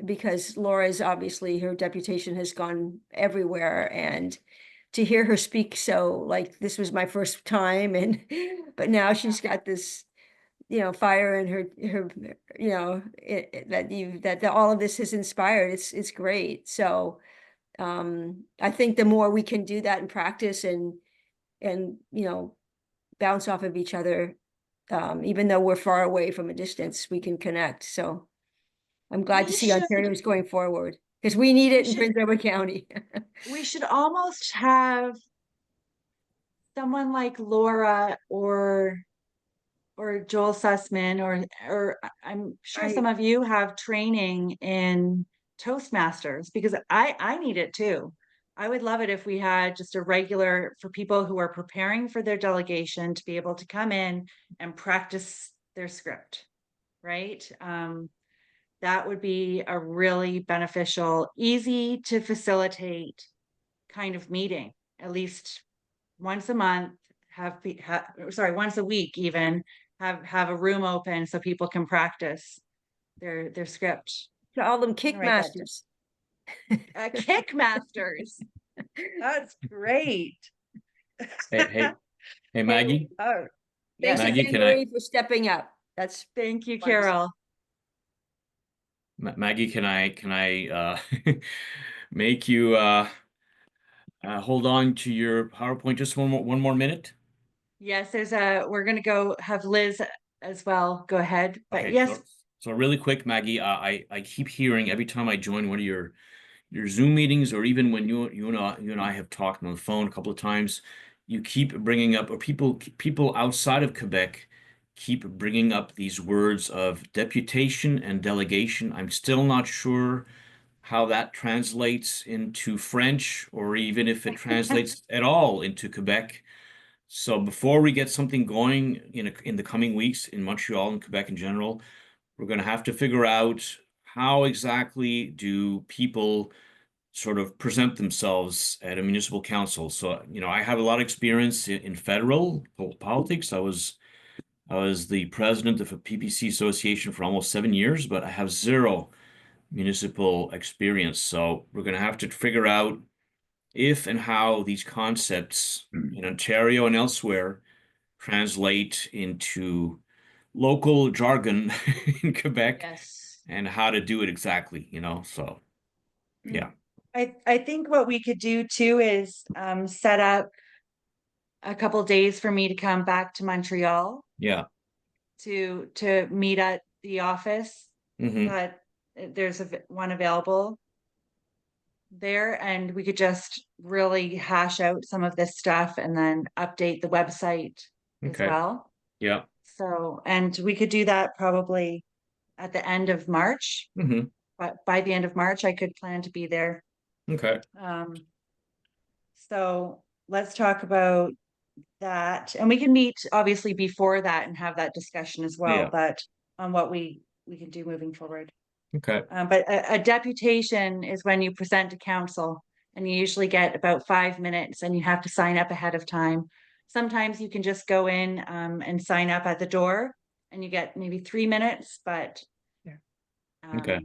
because Laura's obviously, her deputation has gone everywhere, and to hear her speak, so like, this was my first time, and but now she's got this, you know, fire in her, you know, that all of this has inspired. It's great. So I think the more we can do that in practice and you know, bounce off of each other, even though we're far away from a distance, we can connect. So I'm glad to We see should- Ontario's going forward, because we need it in should- Prince Edward County. We should almost have someone like Laura or Joel Sussman, or I'm sure some of you have training in Toastmasters, because I need it too. I would love it if we had just a regular for people who are preparing for their delegation to be able to come in and practice their script, right? That would be a really beneficial, easy to facilitate kind of meeting, at least once a month, once a week even, have a room open so people can practice their script. To all them I'm gonna write that kickmasters. Kickmasters. That's great. Hey, Maggie. Oh, Thanks yes. Maggie, again, can I- Marie, for stepping up. That's Thank you, Wonderful. Carol. Maggie, can I make you hold on to your PowerPoint just one more minute? Yes, we're gonna go have Liz as well. Go ahead. But Okay, yes, so really quick, Maggie, I keep hearing every time I join one of your Zoom meetings, or even when you and I have talked on the phone a couple of times, you keep bringing up, or people outside of Quebec keep bringing up these words of deputation and delegation. I'm still not sure how that translates into French, or even if it translates at all into Quebec. So before we get something going in the coming weeks in Montreal and Quebec in general, we're going to have to figure out how exactly do people sort of present themselves at a municipal council. So, I have a lot of experience in federal politics. I was the president of a PPC association for almost 7 years, but I have zero municipal experience. So we're going to have to figure out if and how these concepts in Ontario and elsewhere translate into local jargon in Quebec, yes. and how to do it exactly, so yeah. I think what we could do too is set up a couple days for me to come back to Montreal Yeah. to meet at the office. Hmm. But there's one available there, and we could just really hash out some of this stuff and then update the website as Okay. well. Yeah. So, and we could do that probably at the end of March. Hmm. But by the end of March, I could plan to be there. Okay. So let's talk about that, and we can meet obviously before that and have that discussion as well, Yeah. but on what we can do moving forward. Okay. But a deputation is when you present to council, and you usually get about 5 minutes, and you have to sign up ahead of time. Sometimes you can just go in and sign up at the door, and you get maybe 3 minutes, but Yeah. Okay.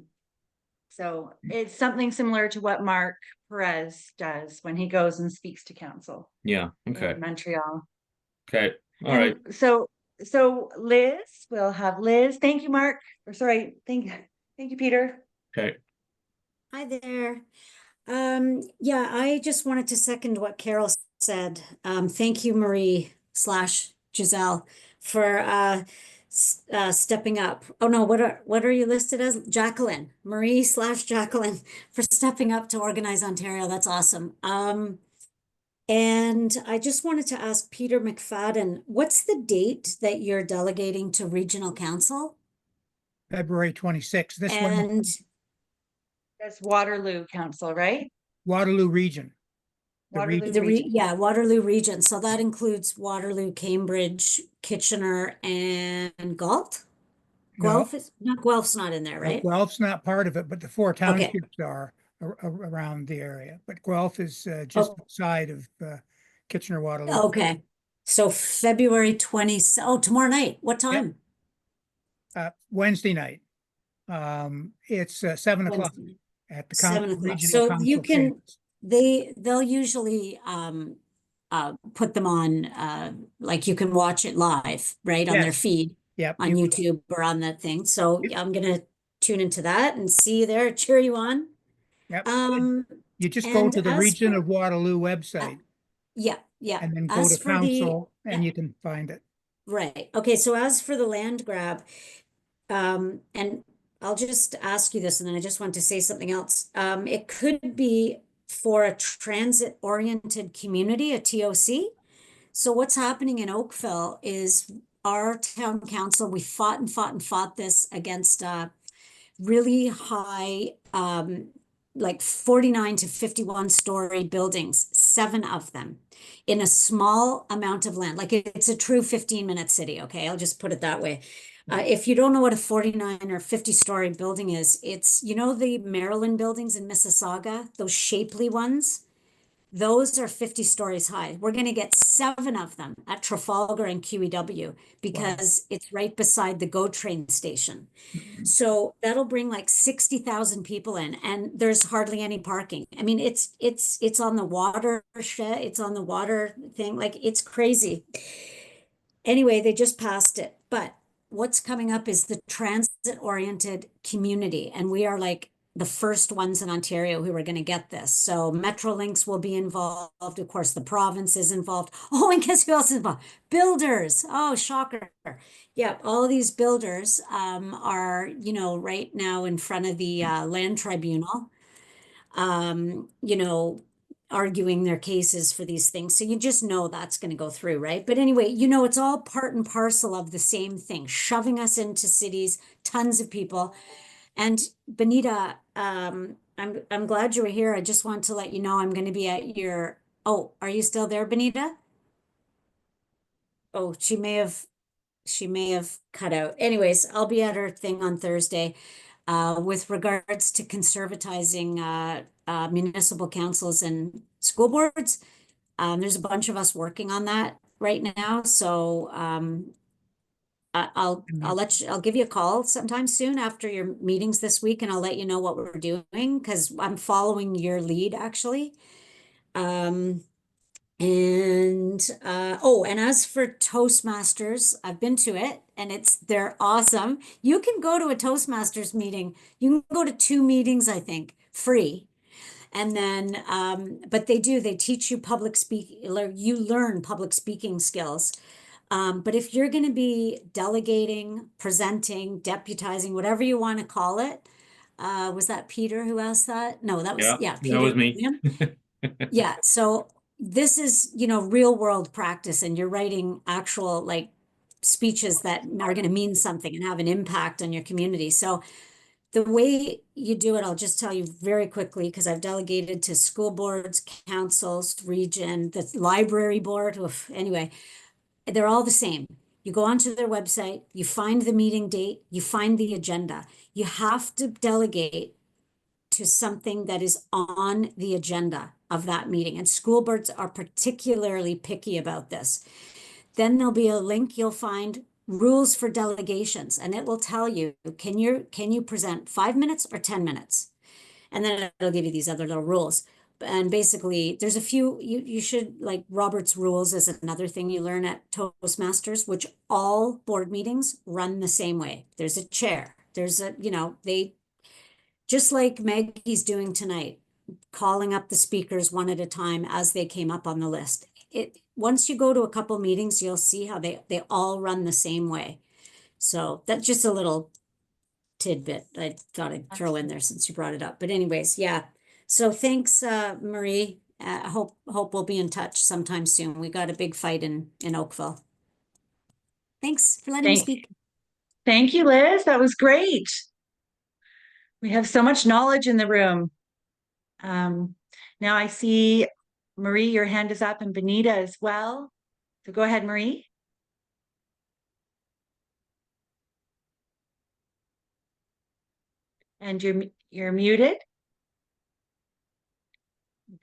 So it's something similar to what Mark Perez does when he goes and speaks to council Yeah. Okay. in Montreal. Okay. All And right. So Liz, we'll have Liz. Thank you, Mark. Or sorry, thank you, Peter. Okay. Hi there. Yeah, I just wanted to second what Carol said. Thank you, Marie / Giselle, for stepping up. Oh no, what are you listed as? Jacqueline, Marie / Jacqueline, for stepping up to Organize Ontario. That's awesome. And I just wanted to ask Peter McFadden, what's the date that you're delegating to Regional Council? February 26th, this one, And That's Waterloo Council, right? Waterloo Region. The Waterloo region. region. Waterloo region. So that includes Waterloo, Cambridge, Kitchener, and Galt. No, Guelph's not in there, no, right? Guelph's not part of it, but the 4 townships are around the area. But Guelph is just outside of Kitchener Waterloo. Okay. So February 20, tomorrow night. What time? Wednesday night. It's 7 o'clock Wednesday, at the 7 o'clock. Regional So you Council can, chambers. they'll usually put them on, like you can watch it live, right, on their Yes. feed Yep. on YouTube or on that thing. So I'm gonna tune into that and see you there, cheer you on. Yep. Um, You just go and to the as Region for, of Waterloo website yeah, and then go as to for the, council and you can find it. right, okay, so as for the land grab, and I'll just ask you this, and then I just want to say something else. It could be for a transit-oriented community, a TOC. So what's happening in Oakville is our town council, we fought and fought and fought this against really high, like 49 to 51 story buildings, 7 of them in a small amount of land. Like it's a true 15-minute city. Okay. I'll just put it that way. If you don't know what a 49 or 50 story building is, it's, you know, the Maryland buildings in Mississauga, those shapely ones. Those are 50 stories high. We're going to get 7 of them at Trafalgar and QEW because it's right beside the GO train station. So that'll bring like 60,000 people in, and there's hardly any parking. I mean, it's on the watershed, it's on the water thing, like it's crazy. Anyway, they just passed it, but what's coming up is the transit-oriented community, and we are like the first ones in Ontario who are going to get this. So Metrolinx will be involved. Of course, the province is involved. Oh, and guess who else is involved? Builders. Oh, shocker. Yeah, all these builders are, you know, right now in front of the land tribunal, you know, arguing their cases for these things. So you just know that's going to go through, right? But anyway, you know, it's all part and parcel of the same thing, shoving us into cities, tons of people. And Benita, I'm glad you were here. I just want to let you know I'm going to be at your, oh, are you still there, Benita? Oh, she may have cut out. Anyways, I'll be at her thing on Thursday. With regards to conservatizing municipal councils and school boards, there's a bunch of us working on that right now. So I'll give you a call sometime soon after your meetings this week, and I'll let you know what we're doing because I'm following your lead actually. And as for Toastmasters, I've been to it and they're awesome. You can go to a Toastmasters meeting. You can go to 2 meetings, I think, free. And then, but they teach you you learn public speaking skills. But if you're going to be delegating, presenting, deputizing, whatever you want to call it, was that Peter who asked that? No, that was, Yeah, Peter. that was me. Yeah. So this is, you know, real world practice, and you're writing actual like speeches that are going to mean something and have an impact on your community. So the way you do it, I'll just tell you very quickly, because I've delegated to school boards, councils, region, the library board. Anyway, they're all the same. You go onto their website, you find the meeting date, you find the agenda. You have to delegate to something that is on the agenda of that meeting. And school boards are particularly picky about this. Then there'll be a link you'll find rules for delegations, and it will tell you, can you present 5 minutes or 10 minutes? And then it'll give you these other little rules. And basically there's a few, you should, like Robert's rules is another thing you learn at Toastmasters, which all board meetings run the same way. There's a chair, there's a, you know, they, just like Maggie's doing tonight, calling up the speakers one at a time as they came up on the list. Once you go to a couple meetings, you'll see how they all run the same way. So that's just a little tidbit I thought I'd throw in there since you brought it up. But anyways, yeah. So thanks, Marie. Hope we'll be in touch sometime soon. We got a big fight in Oakville. Thanks for letting me speak. Thank you, Liz. That was great. We have so much knowledge in the room. Now I see Marie, your hand is up, and Benita as well. So go ahead, Marie. And you're muted.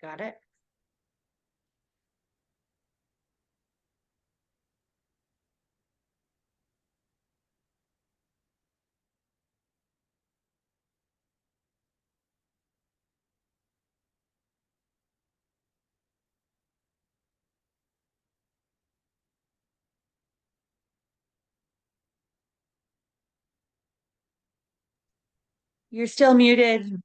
Got it. You're still muted.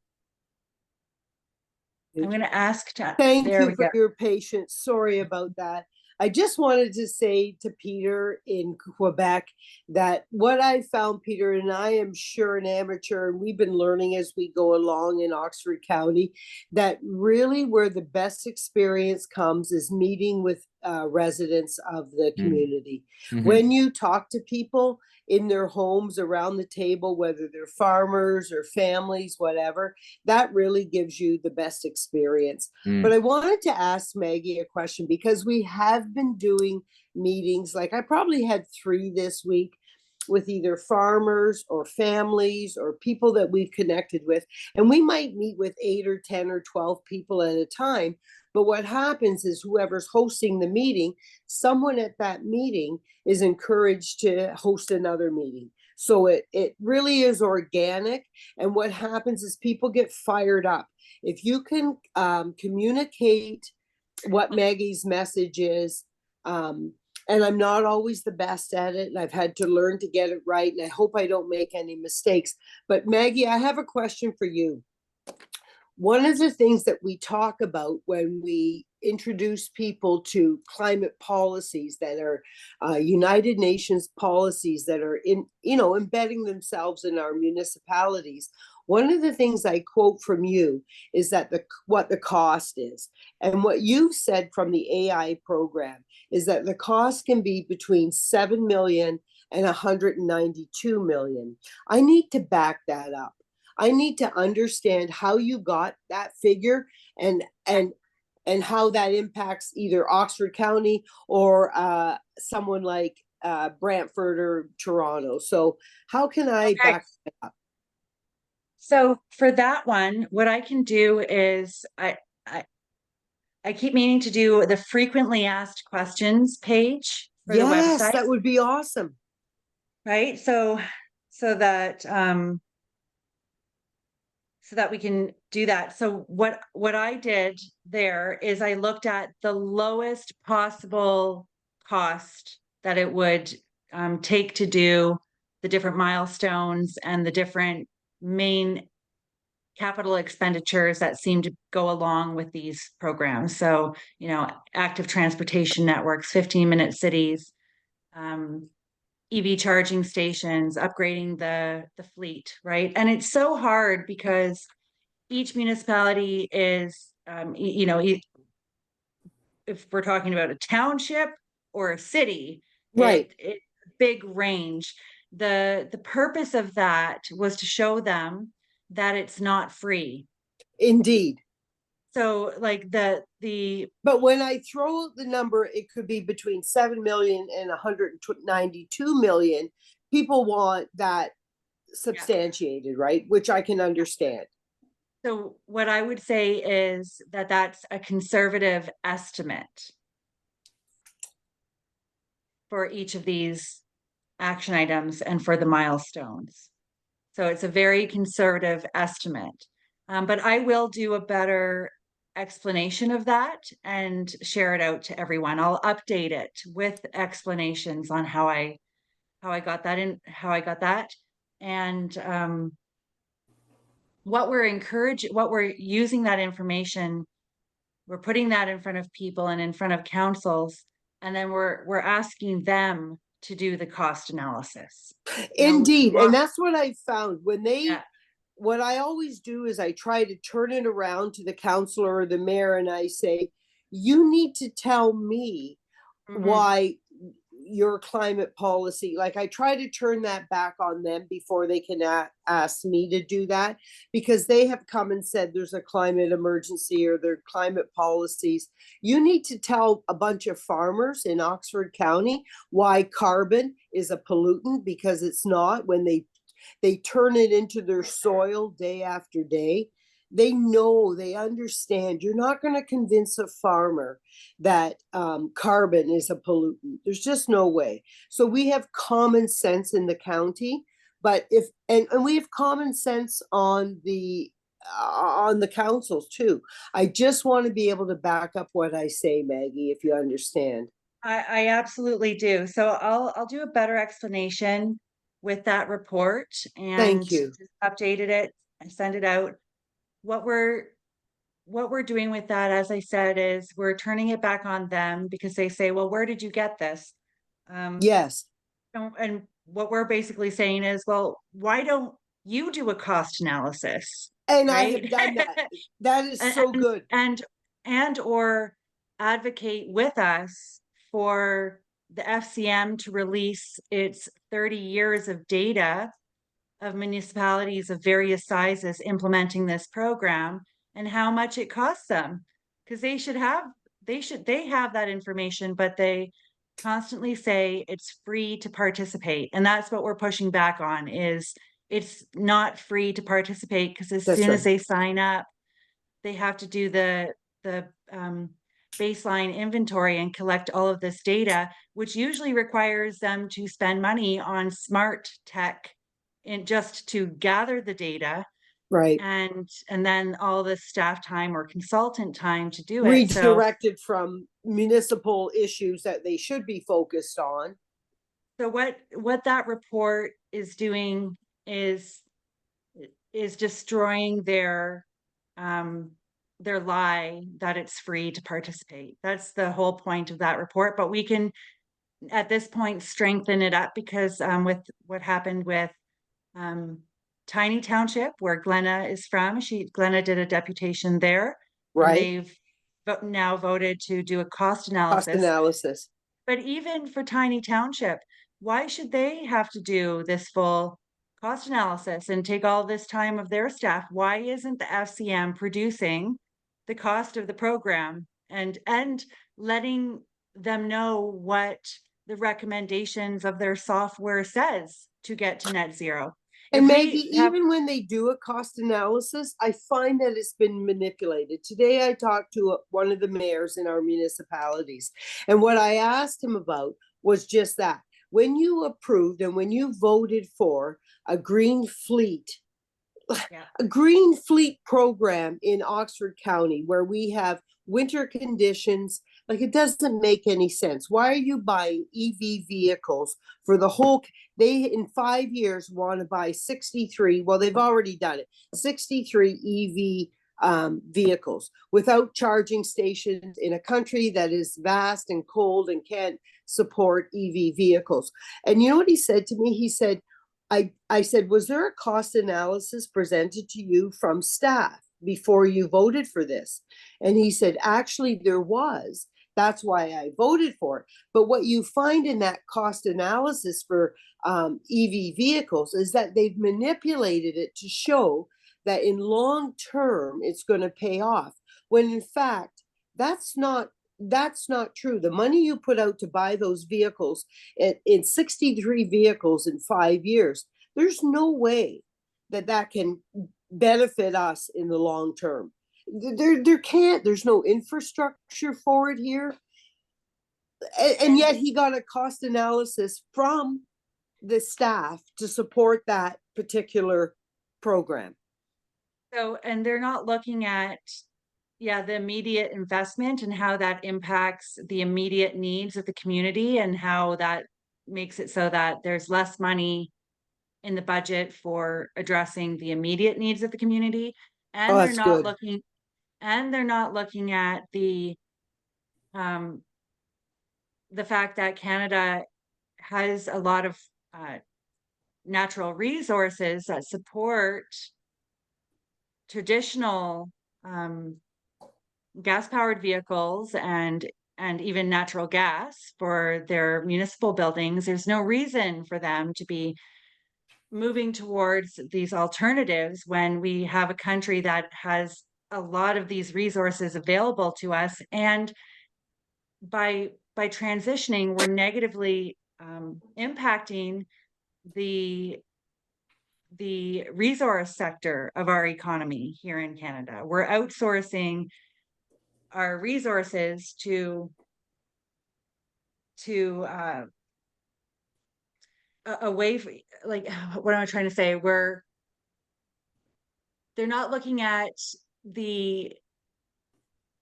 I'm going to ask to, Thank there you we for go. your patience. Sorry about that. I just wanted to say to Peter in Quebec that what I found, Peter, and I am sure an amateur, and we've been learning as we go along in Oxford County, that really where the best experience comes is meeting with residents of the community. Mhm. When you talk to people in their homes around the table, whether they're farmers or families, whatever, that really gives you the best experience. But I wanted to ask Maggie a question because we have been doing meetings, like I probably had 3 this week with either farmers or families or people that we've connected with. And we might meet with 8 or 10 or 12 people at a time. But what happens is whoever's hosting the meeting, someone at that meeting is encouraged to host another meeting. So it really is organic. And what happens is people get fired up. If you can communicate what Maggie's message is, and I'm not always the best at it, and I've had to learn to get it right, and I hope I don't make any mistakes. But Maggie, I have a question for you. One of the things that we talk about when we introduce people to climate policies that are United Nations policies that are embedding themselves in our municipalities, one of the things I quote from you is that what the cost is. And what you've said from the AI program is that the cost can be between 7 million and 192 million. I need to back that up. I need to understand how you got that figure and how that impacts either Oxford County or someone like Brantford or Toronto. So how can I back that up? So for that one, what I can do is I keep meaning to do the frequently asked questions page for the website. Yes, that would be awesome. Right. So that so that we can do that. So what I did there is I looked at the lowest possible cost that it would take to do the different milestones and the different main capital expenditures that seem to go along with these programs. So, active transportation networks, 15-minute cities, EV charging stations, upgrading the fleet, right? And it's so hard because each municipality is, if we're talking about a township or a city, right? It's a big range. The purpose of that was to show them that it's not free. Indeed. So like but when I throw out the number, it could be between 7 million and 192 million. People want that substantiated, right? Which I can understand. So what I would say is that that's a conservative estimate for each of these action items and for the milestones. So it's a very conservative estimate. But I will do a better explanation of that and share it out to everyone. I'll update it with explanations on how I got that and what we're using that information, we're putting that in front of people and in front of councils, and then we're asking them to do the cost analysis. Indeed. And that's what I found when what I always do is I try to turn it around to the councillor or the mayor and I say, you need to tell me why your climate policy, like I try to turn that back on them before they can ask me to do that, because they have come and said there's a climate emergency or their climate policies. You need to tell a bunch of farmers in Oxford County why carbon is a pollutant, because it's not. When they turn it into their soil day after day, they know, they understand. You're not going to convince a farmer that carbon is a pollutant. There's just no way. So we have common sense in the county, but and we have common sense on the councils too. I just want to be able to back up what I say, Maggie, if you understand. I absolutely do. So I'll do a better explanation with that report and thank you. just updated it I send it out. What we're doing with that, as I said, is we're turning it back on them because they say, well, where did you get this? Yes. And what we're basically saying is, well, why don't you do a cost analysis? And I Right? have done that. That is so good. And or advocate with us for the FCM to release its 30 years of data of municipalities of various sizes implementing this program and how much it costs them, because they have that information, but they constantly say it's free to participate. And that's what we're pushing back on, is it's not free to participate, because as That's soon as right. they sign up, they have to do the baseline inventory and collect all of this data, which usually requires them to spend money on smart tech just to gather the data, Right. and then all the staff time or consultant time to do it. Redirected from municipal issues that they should be focused on. So what that report is doing is destroying their lie that it's free to participate. That's the whole point of that report. But we can, at this point, strengthen it up, because with what happened with Tiny Township, where Glenna is from, Glenna did a deputation there, and Right. they've now voted to do a cost analysis. Cost analysis. But even for Tiny Township, why should they have to do this full cost analysis and take all this time of their staff? Why isn't the FCM producing the cost of the program and letting them know what the recommendations of their software says to get to net zero? And Maggie, even when they do a cost analysis, I find that it's been manipulated. Today, I talked to one of the mayors in our municipalities, and what I asked him about was just that. When you approved and when you voted for a green fleet, a green fleet program in Oxford County, where we have winter conditions, like, it doesn't make any sense. Why are you buying EV vehicles for the whole? They, in 5 years, want to buy 63. Well, they've already done it. 63 EV vehicles without charging stations in a country that is vast and cold and can't support EV vehicles. And you know what he said to me? He said, I said, was there a cost analysis presented to you from staff before you voted for this? And he said, actually, there was. That's why I voted for it. But what you find in that cost analysis for EV vehicles is that they've manipulated it to show that in long term it's going to pay off, when in fact that's not true. The money you put out to buy those vehicles in 63 vehicles in 5 years, there's no way that can benefit us in the long term. There's no infrastructure for it here. And yet he got a cost analysis from the staff to support that particular program. So, and they're not looking at, the immediate investment and how that impacts the immediate needs of the community, and how that makes it so that there's less money in the budget for addressing the immediate needs of the community. And they're not looking at the fact that Canada has a lot of natural resources that support traditional gas-powered vehicles and even natural gas for their municipal buildings. There's no reason for them to be moving towards these alternatives when we have a country that has a lot of these resources available to us. And by transitioning, we're negatively impacting the resource sector of our economy here in Canada. We're outsourcing our resources to away from, like, what am I trying to say? They're not looking at the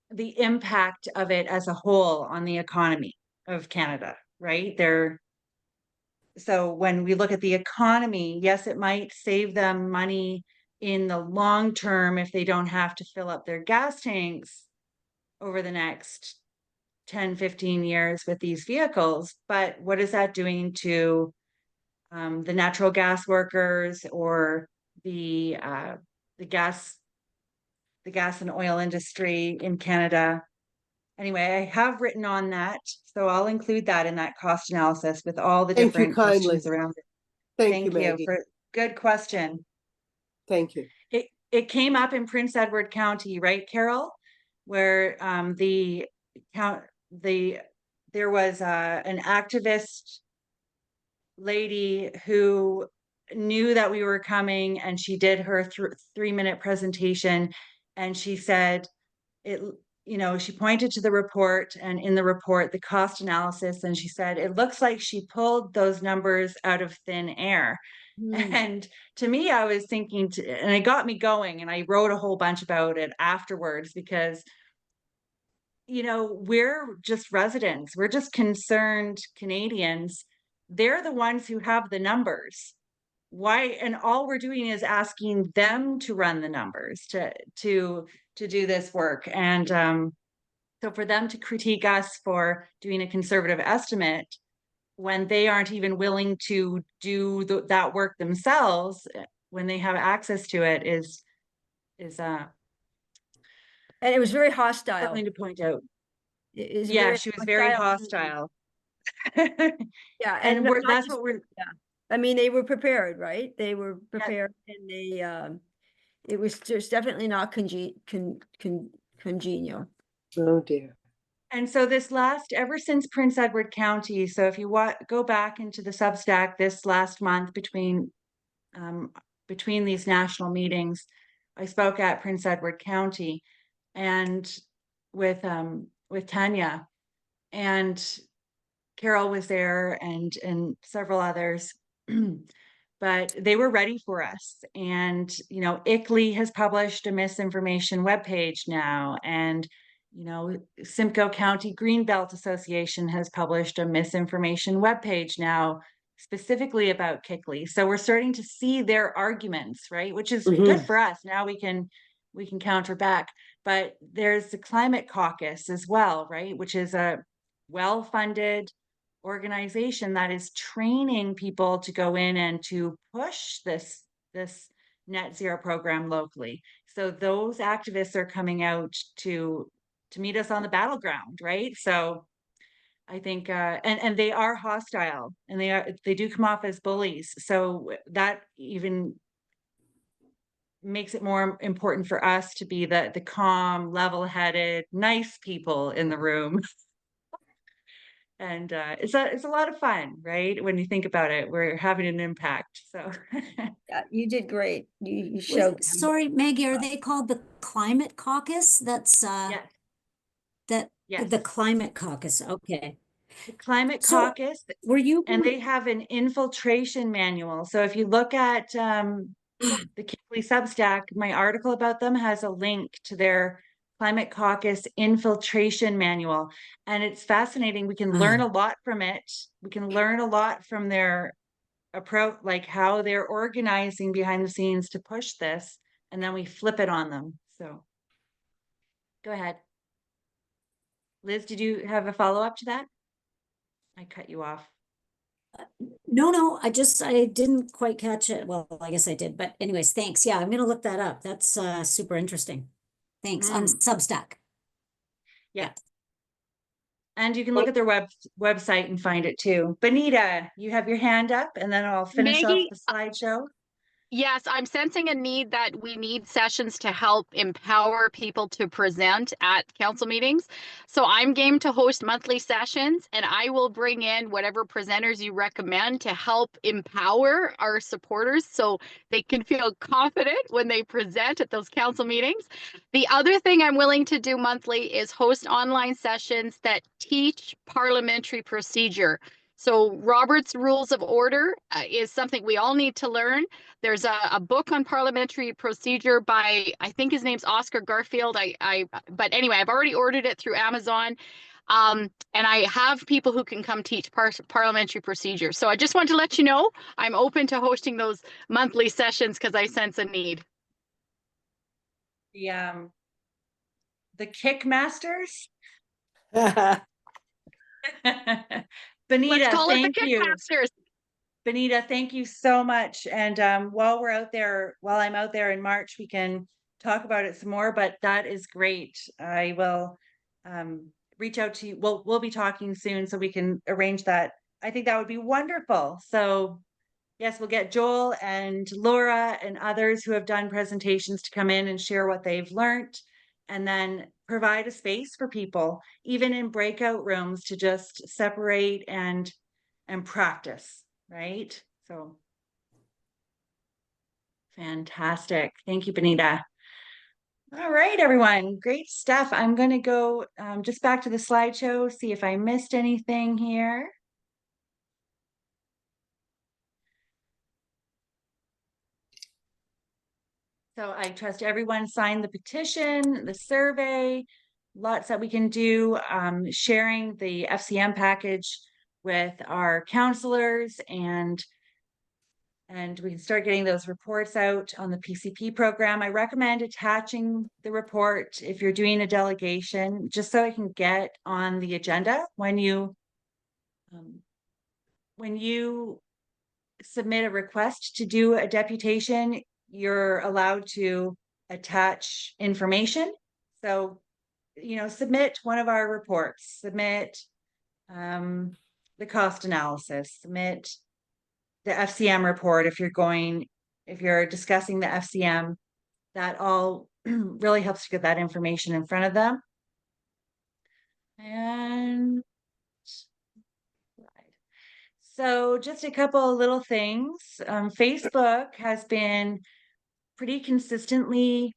impact of it as a whole on the economy of Canada, right? So when we look at the economy, yes, it might save them money in the long term, if they don't have to fill up their gas tanks over the next 10, 15 years with these vehicles. But what is that doing to the natural gas workers or the gas and oil industry in Canada? Anyway, I have written on that, so I'll include that in that cost analysis with all the Thank you different kindly. questions around it. Thank you, Thank you Maggie. for good question. Thank you. It came up in Prince Edward County, right, Carol? Where there was an activist lady who knew that we were coming, and she did her 3-minute presentation, and she said it, she pointed to the report, and in the report, the cost analysis, and she said, it looks like she pulled those numbers out of thin air. And to me, I was thinking, and it got me going, and I wrote a whole bunch about it afterwards, because we're just residents, we're just concerned Canadians. They're the ones who have the numbers. Why? And all we're doing is asking them to run the numbers to do this work. And so for them to critique us for doing a conservative estimate when they aren't even willing to do that work themselves, when they have access to it, is And it was very hostile. something to point out. It is Yeah, very she was very hostile. hostile. Yeah, And not that's just- what we're. Yeah, I mean, they were prepared, right? They were prepared, and they it was just definitely not congenial. Oh dear. And so ever since Prince Edward County, so if you go back into the Substack this last month between these national meetings, I spoke at Prince Edward County and with Tanya, and Carol was there, and several others. But they were ready for us. And, KICLEI has published a misinformation webpage now. And, Simcoe County Greenbelt Association has published a misinformation webpage now, specifically about KICLEI. So we're starting to see their arguments, right? Which is good for us. Now we can counter back. But there's the Climate Caucus as well, right? Which is a well-funded organization that is training people to go in and to push this net zero program locally. So those activists are coming out to meet us on the battleground, right? So I think and they are hostile, and they do come off as bullies. So that even makes it more important for us to be the calm, level-headed, nice people in the room. And it's a lot of fun, right? When you think about it, we're having an impact. So Yeah, you did great. You showed. Sorry, Maggie, are they called the Climate Caucus? That's yes, the Climate Caucus. Okay. the Climate So, Caucus, Were you and they have an infiltration manual. So if you look at the KICLEI Substack, my article about them has a link to their Climate Caucus infiltration manual, and it's fascinating. We can learn a lot from it. We can learn a lot from their approach, like how they're organizing behind the scenes to push this, and then we flip it on them. So go ahead, Liz. Did you have a follow-up to that? I cut you off. No, I didn't quite catch it. Well, I guess I did, but anyways, thanks. Yeah, I'm gonna look that up. That's super interesting. Thanks. On Substack. Yeah. And you can look at their website and find it too. Benita, you have your hand up, and then I'll finish Maggie, off the slideshow. Yes, I'm sensing a need that we need sessions to help empower people to present at council meetings. So I'm game to host monthly sessions, and I will bring in whatever presenters you recommend to help empower our supporters so they can feel confident when they present at those council meetings. The other thing I'm willing to do monthly is host online sessions that teach parliamentary procedure. So Robert's Rules of Order is something we all need to learn. There's a book on parliamentary procedure by, I think his name's Oscar Garfield. But anyway, I've already ordered it through Amazon. And I have people who can come teach parliamentary procedure. So I just want to let you know, I'm open to hosting those monthly sessions because I sense a need. the kick masters. Let's Benita, call it the thank you. Kickmasters. Benita, thank you so much. And while I'm out there in March, we can talk about it some more, but that is great. I will reach out to you. We'll be talking soon so we can arrange that. I think that would be wonderful. So yes, we'll get Joel and Laura and others who have done presentations to come in and share what they've learned, and then provide a space for people, even in breakout rooms, to just separate and practice, right? So fantastic. Thank you, Benita. All right, everyone, great stuff. I'm going to go just back to the slideshow, see if I missed anything here. So I trust everyone signed the petition, the survey, lots that we can do, sharing the FCM package with our counselors, and we can start getting those reports out on the PCP program. I recommend attaching the report if you're doing a delegation, just so it can get on the agenda. When you submit a request to do a deputation, you're allowed to attach information. So, submit one of our reports, submit the cost analysis, submit the FCM report. If you're discussing the FCM, that all really helps to get that information in front of them. And so just a couple of little things. Facebook has been pretty consistently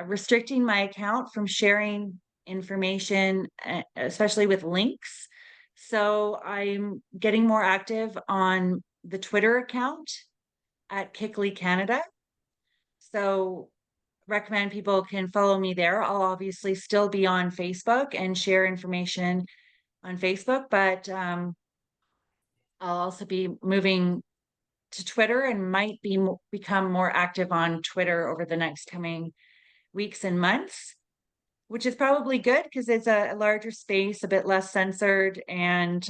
restricting my account from sharing information, especially with links. So I'm getting more active on the Twitter account at KICLEI Canada. So recommend people can follow me there. I'll obviously still be on Facebook and share information on Facebook, but I'll also be moving to Twitter and might become more active on Twitter over the next coming weeks and months, which is probably good because it's a larger space, a bit less censored, and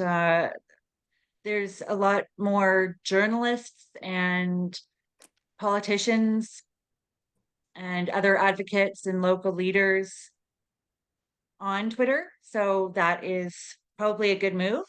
there's a lot more journalists and politicians and other advocates and local leaders on Twitter. So that is probably a good move.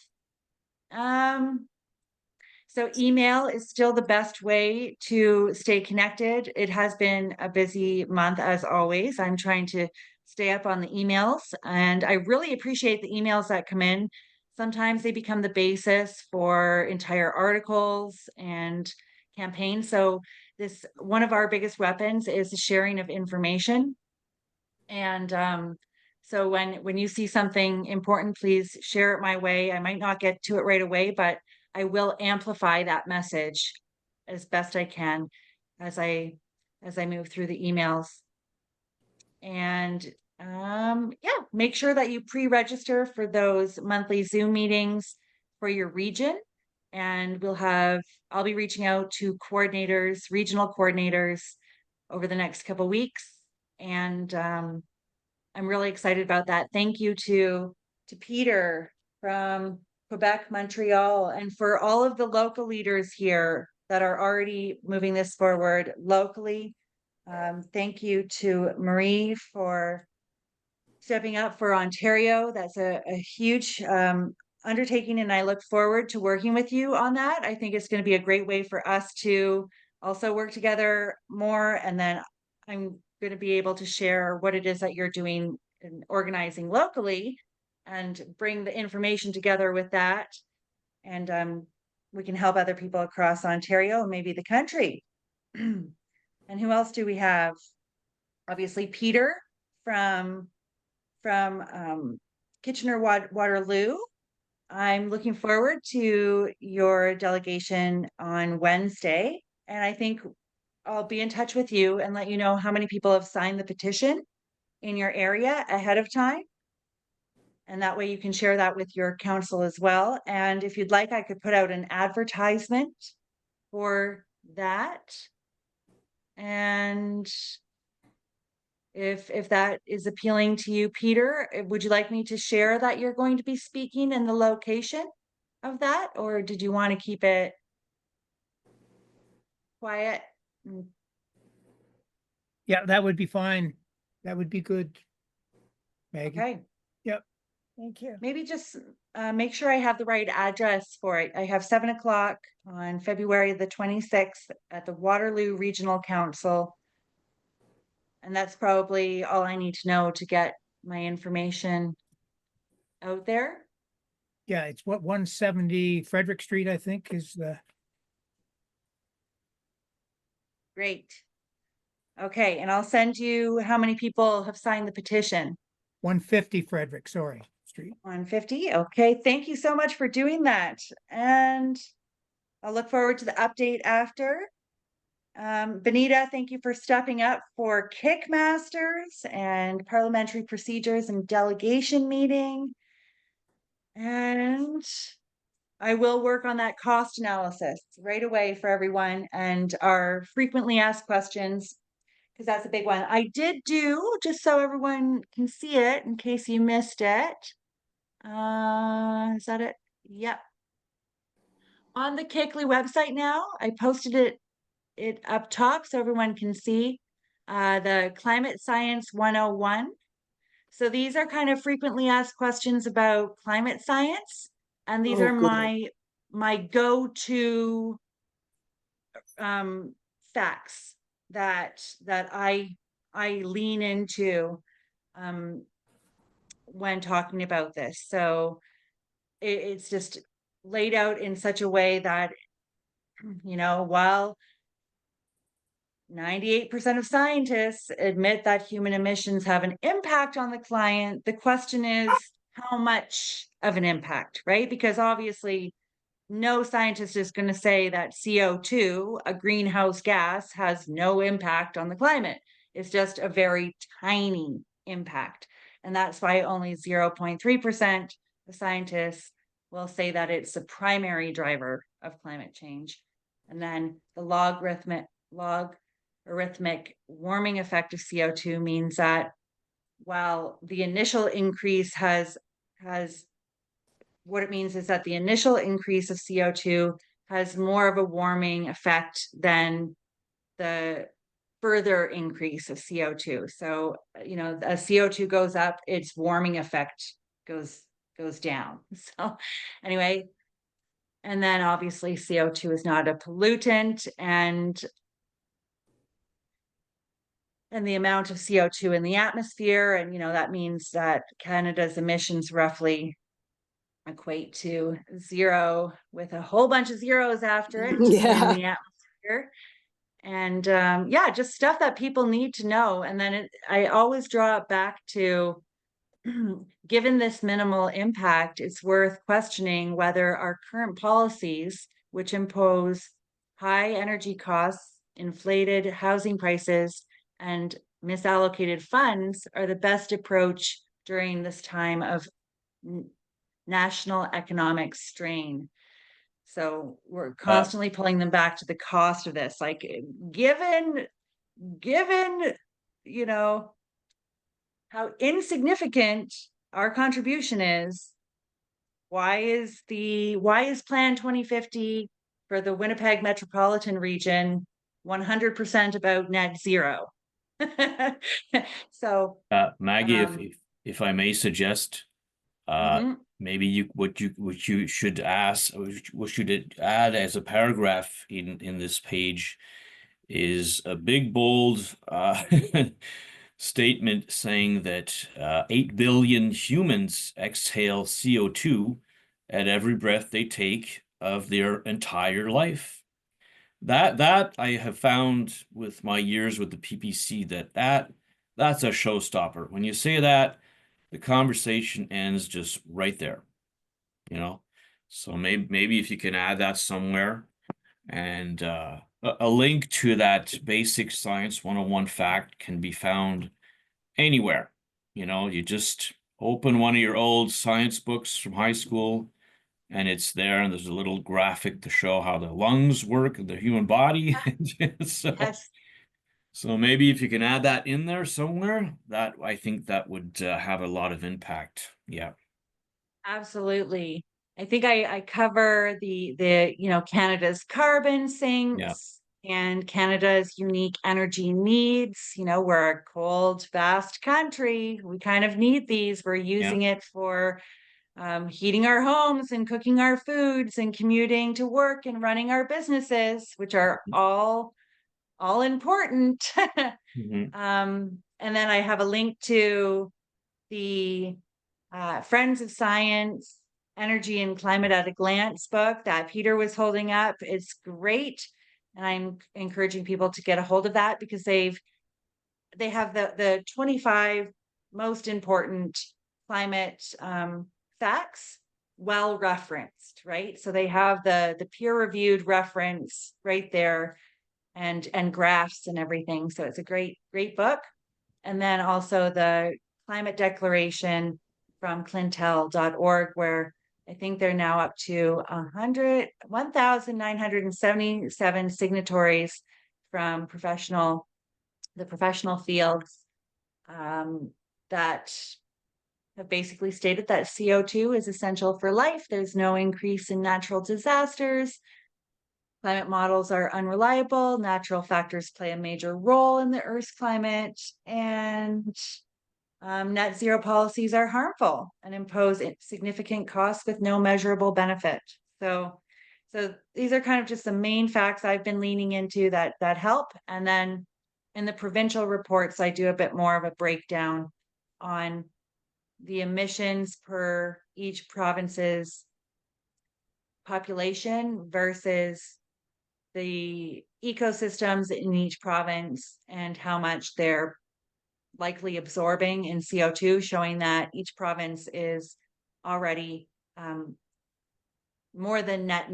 So email is still the best way to stay connected. It has been a busy month, as always. I'm trying to stay up on the emails, and I really appreciate the emails that come in. Sometimes they become the basis for entire articles and campaigns. So one of our biggest weapons is the sharing of information. And so when you see something important, please share it my way. I might not get to it right away, but I will amplify that message as best I can as I move through the emails. And make sure that you pre-register for those monthly Zoom meetings for your region. And I'll be reaching out to regional coordinators over the next couple of weeks. And I'm really excited about that. Thank you to Peter from Quebec, Montreal, and for all of the local leaders here that are already moving this forward locally. Thank you to Marie for stepping up for Ontario. That's a huge undertaking, and I look forward to working with you on that. I think it's going to be a great way for us to also work together more, and then I'm going to be able to share what it is that you're doing and organizing locally and bring the information together with that. And we can help other people across Ontario and maybe the country. And who else do we have? Obviously, Peter from Kitchener-Waterloo. I'm looking forward to your delegation on Wednesday, and I think I'll be in touch with you and let you know how many people have signed the petition in your area ahead of time. And that way you can share that with your council as well. And if you'd like, I could put out an advertisement for that. And if that is appealing to you, Peter, would you like me to share that you're going to be speaking and the location of that, or did you want to keep it quiet? Yeah, that would be fine. That would be good. Maggie. Okay. Yep. Thank you. Maybe just make sure I have the right address for it. I have 7 o'clock on February the 26th at the Waterloo Regional Council. And that's probably all I need to know to get my information out there. Yeah, it's what 170 Frederick Street, I think, is the. Great. Okay, and I'll send you how many people have signed the petition. 150 Frederick, sorry, Street. 150. Okay, thank you so much for doing that. And I'll look forward to the update after. Benita, thank you for stepping up for KIC Masters and Parliamentary Procedures and Delegation Meeting. And I will work on that cost analysis right away for everyone and our frequently asked questions, because that's a big one. I did do, just so everyone can see it in case you missed it. Is that it? Yep. On the KICLEI website now, I posted it up top so everyone can see the Climate Science 101. So these are kind of frequently asked questions about climate science. And these are good. my go-to facts that I lean into when talking about this. So it's just laid out in such a way that, you know, while 98% of scientists admit that human emissions have an impact on the climate, the question is how much of an impact, right? Because obviously no scientist is going to say that CO2, a greenhouse gas, has no impact on the climate. It's just a very tiny impact. And that's why only 0.3% of scientists will say that it's the primary driver of climate change. And then the logarithmic warming effect of CO2 means that while the initial increase has what it means is that the initial increase of CO2 has more of a warming effect than the further increase of CO2. So, you know, as CO2 goes up, its warming effect goes down. So anyway, and then obviously CO2 is not a pollutant, and the amount of CO2 in the atmosphere, and you know, that means that Canada's emissions roughly equate to zero with a whole bunch of zeros after it in the atmosphere. And yeah, just stuff that people need to know. And then I always draw it back to given this minimal impact, it's worth questioning whether our current policies, which impose high energy costs, inflated housing prices, and misallocated funds, are the best approach during this time of national economic strain. So we're constantly pulling them back to the cost of this. Like, given, you know, how insignificant our contribution is, why is Plan 2050 for the Winnipeg metropolitan region 100% about net zero? So Maggie, if I may suggest, maybe what you should ask, what should add as a paragraph in this page is a big bold statement saying that 8 billion humans exhale CO2 at every breath they take of their entire life. That I have found with my years with the PPC that's a showstopper. When you say that, the conversation ends just right there, you know? So maybe if you can add that somewhere, and a link to that basic science 101 fact can be found anywhere. You know, you just open one of your old science books from high school and it's there, and there's a little graphic to show how the lungs work in the human body. So yes. So maybe if you can add that in there somewhere, that I think that would have a lot of impact. Yeah. Absolutely. I think I cover the Canada's carbon sinks and Canada's unique energy needs. We're a cold, vast country. We kind of need these. We're using it for heating our homes and cooking our foods and commuting to work and running our businesses, which are all important. And then I have a link to the Friends of Science, Energy and Climate at a Glance book that Peter was holding up. It's great. And I'm encouraging people to get a hold of that because they have the 25 most important climate facts well referenced, right? So they have the peer-reviewed reference right there and graphs and everything. So it's a great book. And then also the climate declaration from clintel.org, where I think they're now up to 1,977 signatories from the professional fields that have basically stated that CO2 is essential for life. There's no increase in natural disasters. Climate models are unreliable. Natural factors play a major role in the Earth's climate, and net zero policies are harmful and impose significant costs with no measurable benefit. So these are kind of just the main facts I've been leaning into that help. And then in the provincial reports, I do a bit more of a breakdown on the emissions per each province's population versus the ecosystems in each province and how much they're likely absorbing in CO2, showing that each province is already more than net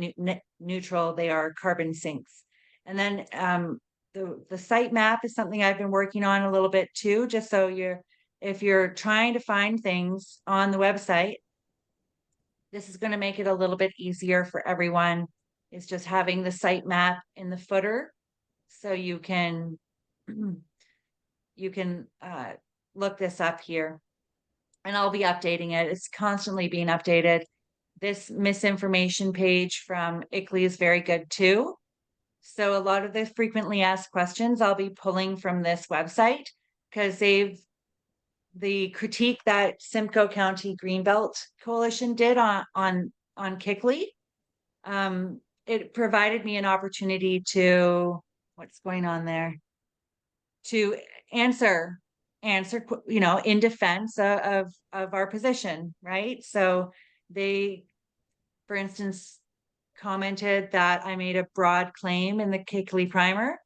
neutral. They are carbon sinks. And then the site map is something I've been working on a little bit too, just so if you're trying to find things on the website, this is going to make it a little bit easier for everyone. Is just having the site map in the footer, so you can look this up here, and I'll be updating it. It's constantly being updated. This misinformation page from KICLEI is very good too. So a lot of the frequently asked questions I'll be pulling from this website because the critique that Simcoe County Greenbelt Coalition did on KICLEI. It provided me an opportunity to, what's going on there, to answer, in defense of our position, right? So they, for instance, commented that I made a broad claim in the KICLEI primer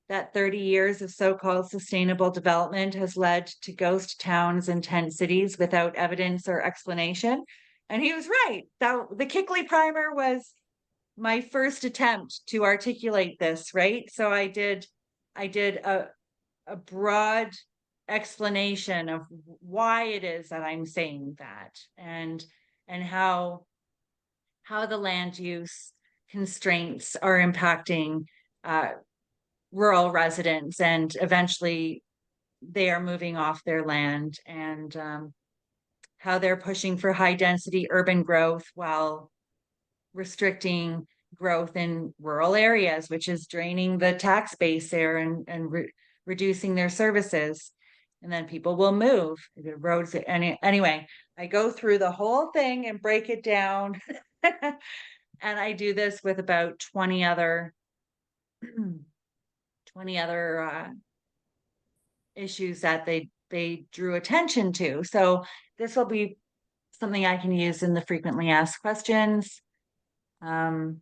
that 30 years of so-called sustainable development has led to ghost towns and tent cities without evidence or explanation. And he was right. That the KICLEI primer was my first attempt to articulate this, right? So I did a broad explanation of why it is that I'm saying that, and how the land use constraints are impacting rural residents, and eventually they are moving off their land, and how they're pushing for high density urban growth while restricting growth in rural areas, which is draining the tax base there and reducing their services. And then people will move the roads. Anyway, I go through the whole thing and break it down. And I do this with about 20 other issues that they drew attention to. So this will be something I can use in the frequently asked questions. And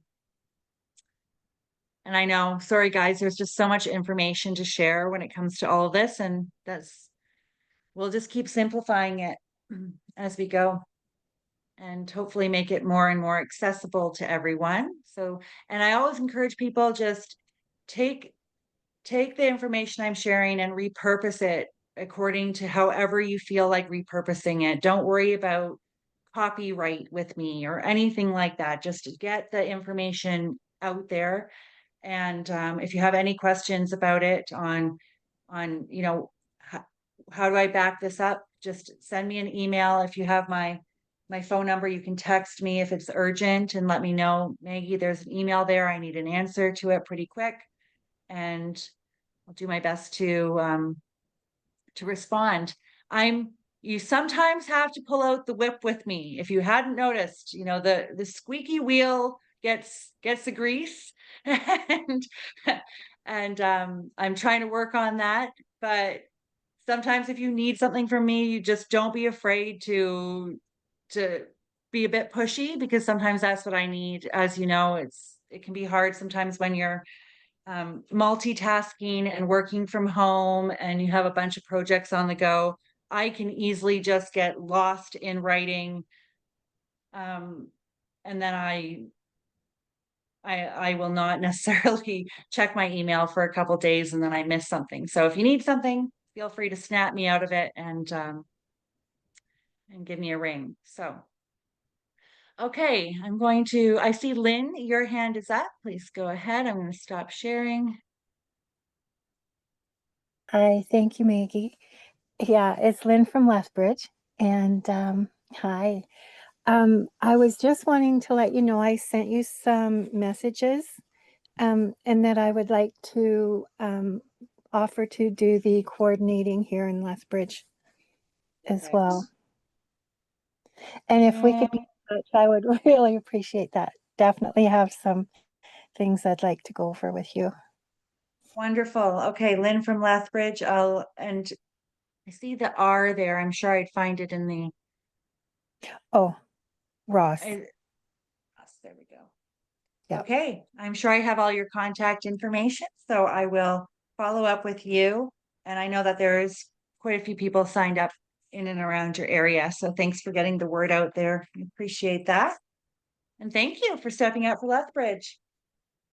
I know, sorry guys, there's just so much information to share when it comes to all of this, and we'll just keep simplifying it as we go, and hopefully make it more and more accessible to everyone. So, and I always encourage people, just take the information I'm sharing and repurpose it according to however you feel like repurposing it. Don't worry about copyright with me or anything like that. Just to get the information out there. And if you have any questions about it on on, you know, how do I back this up? Just send me an email. If you have my phone number, you can text me if it's urgent and let me know, Maggie, there's an email there. I need an answer to it pretty quick. And I'll do my best to respond. You sometimes have to pull out the whip with me. If you hadn't noticed, you know, the squeaky wheel gets the grease and I'm trying to work on that. But sometimes if you need something from me, you just don't be afraid to be a bit pushy, because sometimes that's what I need. As you know, it can be hard sometimes when you're multitasking and working from home and you have a bunch of projects on the go. I can easily just get lost in writing. And then I will not necessarily check my email for a couple days and then I miss something. So if you need something, feel free to snap me out of it and give me a ring. So, okay, I see Lynn, your hand is up. Please go ahead. I'm going to stop sharing. Hi, thank you, Maggie. Yeah, it's Lynn from Lethbridge. And hi. I was just wanting to let you know I sent you some messages and that I would like to offer to do the coordinating here in Lethbridge as Okay. well. And if we could be in touch, I would really appreciate that. Definitely have some things I'd like to go over with you. Wonderful. Okay, Lynn from Lethbridge. And I see the R there. I'm sure I'd find it in the. Oh, Ross. There we go. Yeah. Okay, I'm sure I have all your contact information, so I will follow up with you. And I know that there's quite a few people signed up in and around your area, so thanks for getting the word out there. I appreciate that. And thank you for stepping out for Lethbridge.